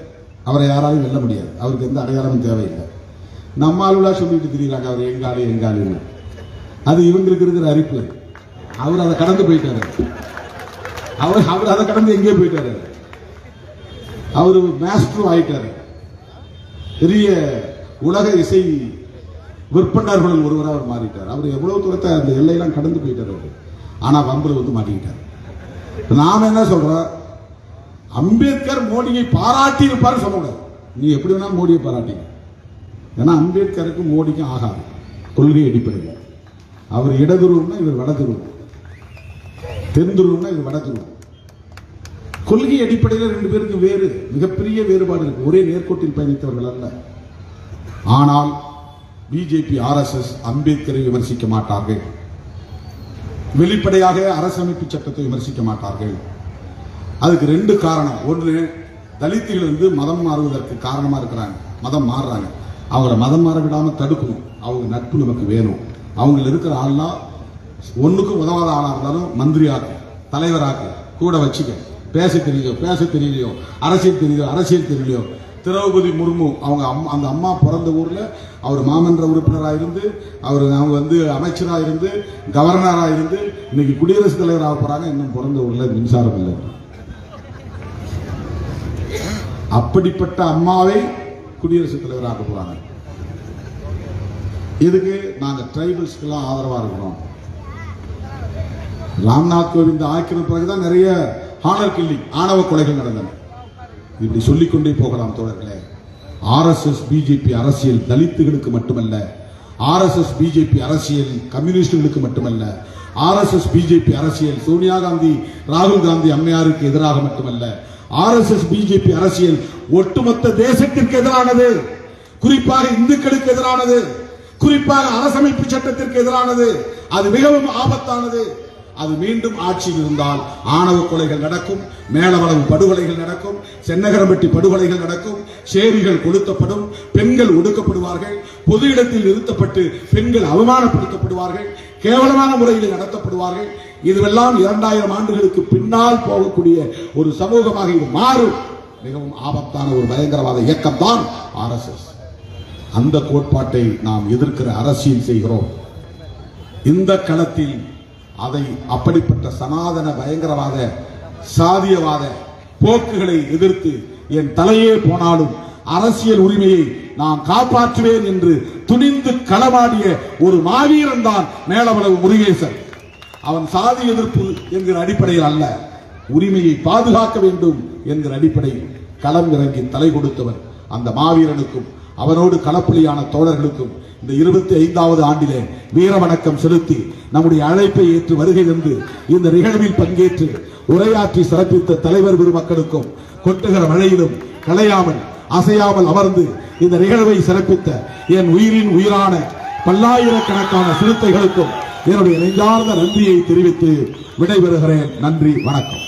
அவரை யாராலும் வெல்ல முடியாது. அவருக்கு எந்த அடையாளமும் தேவையில்லை. நம்ம ஆளுலா சொல்லிட்டு திரிகிறாங்க அவர் எங்காலு. அது இவங்களுக்கு இருக்கிற அரிப்பு. அவர் அதை கடந்து போயிட்டாரு. அவர் அதை கடந்து எங்கேயோ போயிட்டாரு. அவர் மாஸ்டர் ஆயிட்டாரு. பெரிய உலக இசை விற்பனர்கள் ஒருவராக அவர் மாறிட்டார். அவர் எவ்வளவு தூரத்தை அந்த எல்லையெல்லாம் கடந்து போயிட்டார் அவர். ஆனா வம்புல வந்து மாட்டிக்கிட்டார். நாம என்ன சொல்றோம், அம்பேத்கர் மோடியை பாராட்டி இருப்பாரு சொல்லக்கூடாது. நீ எப்படி வேணாலும் மோடியை பாராட்டிங்க. ஏன்னா அம்பேத்கருக்கும் மோடிக்கும் ஆகாது கொள்கை அடிப்படையில். அவர் இடதுருவம்னா இவர் வடதுருவம், தென்துருவம்னா இவர் வடதுருவம். கொள்கை அடிப்படையில் ரெண்டு பேருக்கும் வேறு மிகப்பெரிய வேறுபாடு இருக்கு. ஒரே நேர்கோட்டில் பயணித்தவர்கள் அல்ல. ஆனால் பிஜேபி ஆர்எஸ்எஸ் அம்பேத்கரை விமர்சிக்க மாட்டார்கள். வெளிப்படையாக அரசமைப்பு சட்டத்தை விமர்சிக்க மாட்டார்கள். அதுக்கு ரெண்டு காரணம். ஒன்று, தலித்துகள் வந்து மதம் மாறுவதற்கு காரணமா இருக்கிறாங்க, மதம் மாறுறாங்க. அவங்கள மதம் மாற விடாம தடுக்கணும். அவங்க நட்பு நமக்கு வேணும். அவங்க இருக்கிற ஆள்லாம் ஒண்ணுக்கும் உதவாத ஆளா இருந்தாலும் மந்திரியாக்கு, தலைவராக்கு, கூட வச்சுக்க. பேச தெரியலையோ, அரசியல் தெரியலையோ. திரௌபதி முர்மு அவங்க அந்த அம்மா பிறந்த ஊர்ல அவர் மாமன்ற உறுப்பினராக இருந்து, அவங்க வந்து அமைச்சராக இருந்து, கவர்னராக இருந்து, இன்னைக்கு குடியரசுத் தலைவராக போறாங்க. இன்னும் பிறந்த ஊர்ல மின்சாரம் இல்லை. அப்படிப்பட்ட அம்மாவை குடியரசுத் தலைவராக போறாங்க. இதுக்கு நாங்க டிரைபல்ஸ்க்கெல்லாம் ஆதரவா இருக்கிறோம். ராம்நாத் கோவிந்த் ஆக்கின பிறகுதான் நிறைய ஹானர் கில்லிங், ஆணவ கொலைகள் நடந்தன. இப்படி சொல்லிக்கொண்டே போகலாம் தோழர்களே. ஆர்எஸ்எஸ் பிஜேபி அரசியல் தலித்துகளுக்கு மட்டுமல்ல, ஆர்எஸ்எஸ் பிஜேபி அரசியல் கம்யூனிஸ்டுகளுக்கு மட்டுமல்ல, ஆர்எஸ்எஸ் பிஜேபி அரசியல் சோனியா காந்தி, ராகுல் காந்தி அம்மையாருக்கு எதிராக மட்டுமல்ல, ஆர்எஸ்எஸ் பிஜேபி அரசியல் ஒட்டுமொத்த தேசத்திற்கு எதிரானது. குறிப்பாக இந்துக்களுக்கு எதிரானது, குறிப்பாக அரசமைப்பு சட்டத்திற்கு எதிரானது. அது மிகவும் ஆபத்தானது. அது மீண்டும் ஆட்சியில் இருந்தால் ஆணவ கொலைகள் நடக்கும், மேலவளவு படுகொலைகள் நடக்கும், சென்னகரம்பட்டி படுகொலைகள் நடக்கும், சேரிகள் கொளுத்தப்படும், பெண்கள் ஒடுக்கப்படுவார்கள், பொது இடத்தில் நிறுத்தப்பட்டு பெண்கள் அவமானப்படுத்தப்படுவார்கள், கேவலமான முறையில் நடத்தப்படுவார்கள். இதுவெல்லாம் 2000 ஆண்டுகளுக்கு பின்னால் போகக்கூடிய ஒரு சமூகமாக இது மாறும். மிகவும் ஆபத்தான ஒரு பயங்கரவாத இயக்கம் தான் ஆர்எஸ்எஸ். அந்த கோட்பாட்டை நாம் எதிர்க்கிற அரசியல் செய்கிறோம். இந்த களத்தில் அதை அப்படிப்பட்ட சனாதன பயங்கரவாத சாதியவாத போக்குகளை எதிர்த்து என் தலையே போனாலும் அரசியல் உரிமையை நான் காப்பாற்றுவேன் என்று துணிந்து களமாடிய ஒரு மாவீரன் தான் மேலவளவு முருகேசன். அவன் சாதி எதிர்ப்பு என்கிற அடிப்படையில் அல்ல, உரிமையை பாதுகாக்க வேண்டும் என்கிற அடிப்படையில் களம் இறங்கி தலை கொடுத்தவன். அந்த மாவீரனுக்கும் அவனோடு களப்பலியான தோழர்களுக்கும் இந்த 25வது ஆண்டிலே வீர வணக்கம் செலுத்தி நம்முடைய அழைப்பை ஏற்று வருகை தந்து இந்த நிகழ்வில் பங்கேற்று உரையாற்றி சிறப்பித்த தலைவர் பெருமக்களுக்கும், கொட்டுகிற மழையிலும் களையாமல் அசையாமல் அமர்ந்து இந்த நிகழ்வை சிறப்பித்த என் உயிரின் உயிரான பல்லாயிரக்கணக்கான சிறுத்தைகளுக்கும் என்னுடைய நெஞ்சார்ந்த நன்றியை தெரிவித்து விடைபெறுகிறேன். நன்றி, வணக்கம்.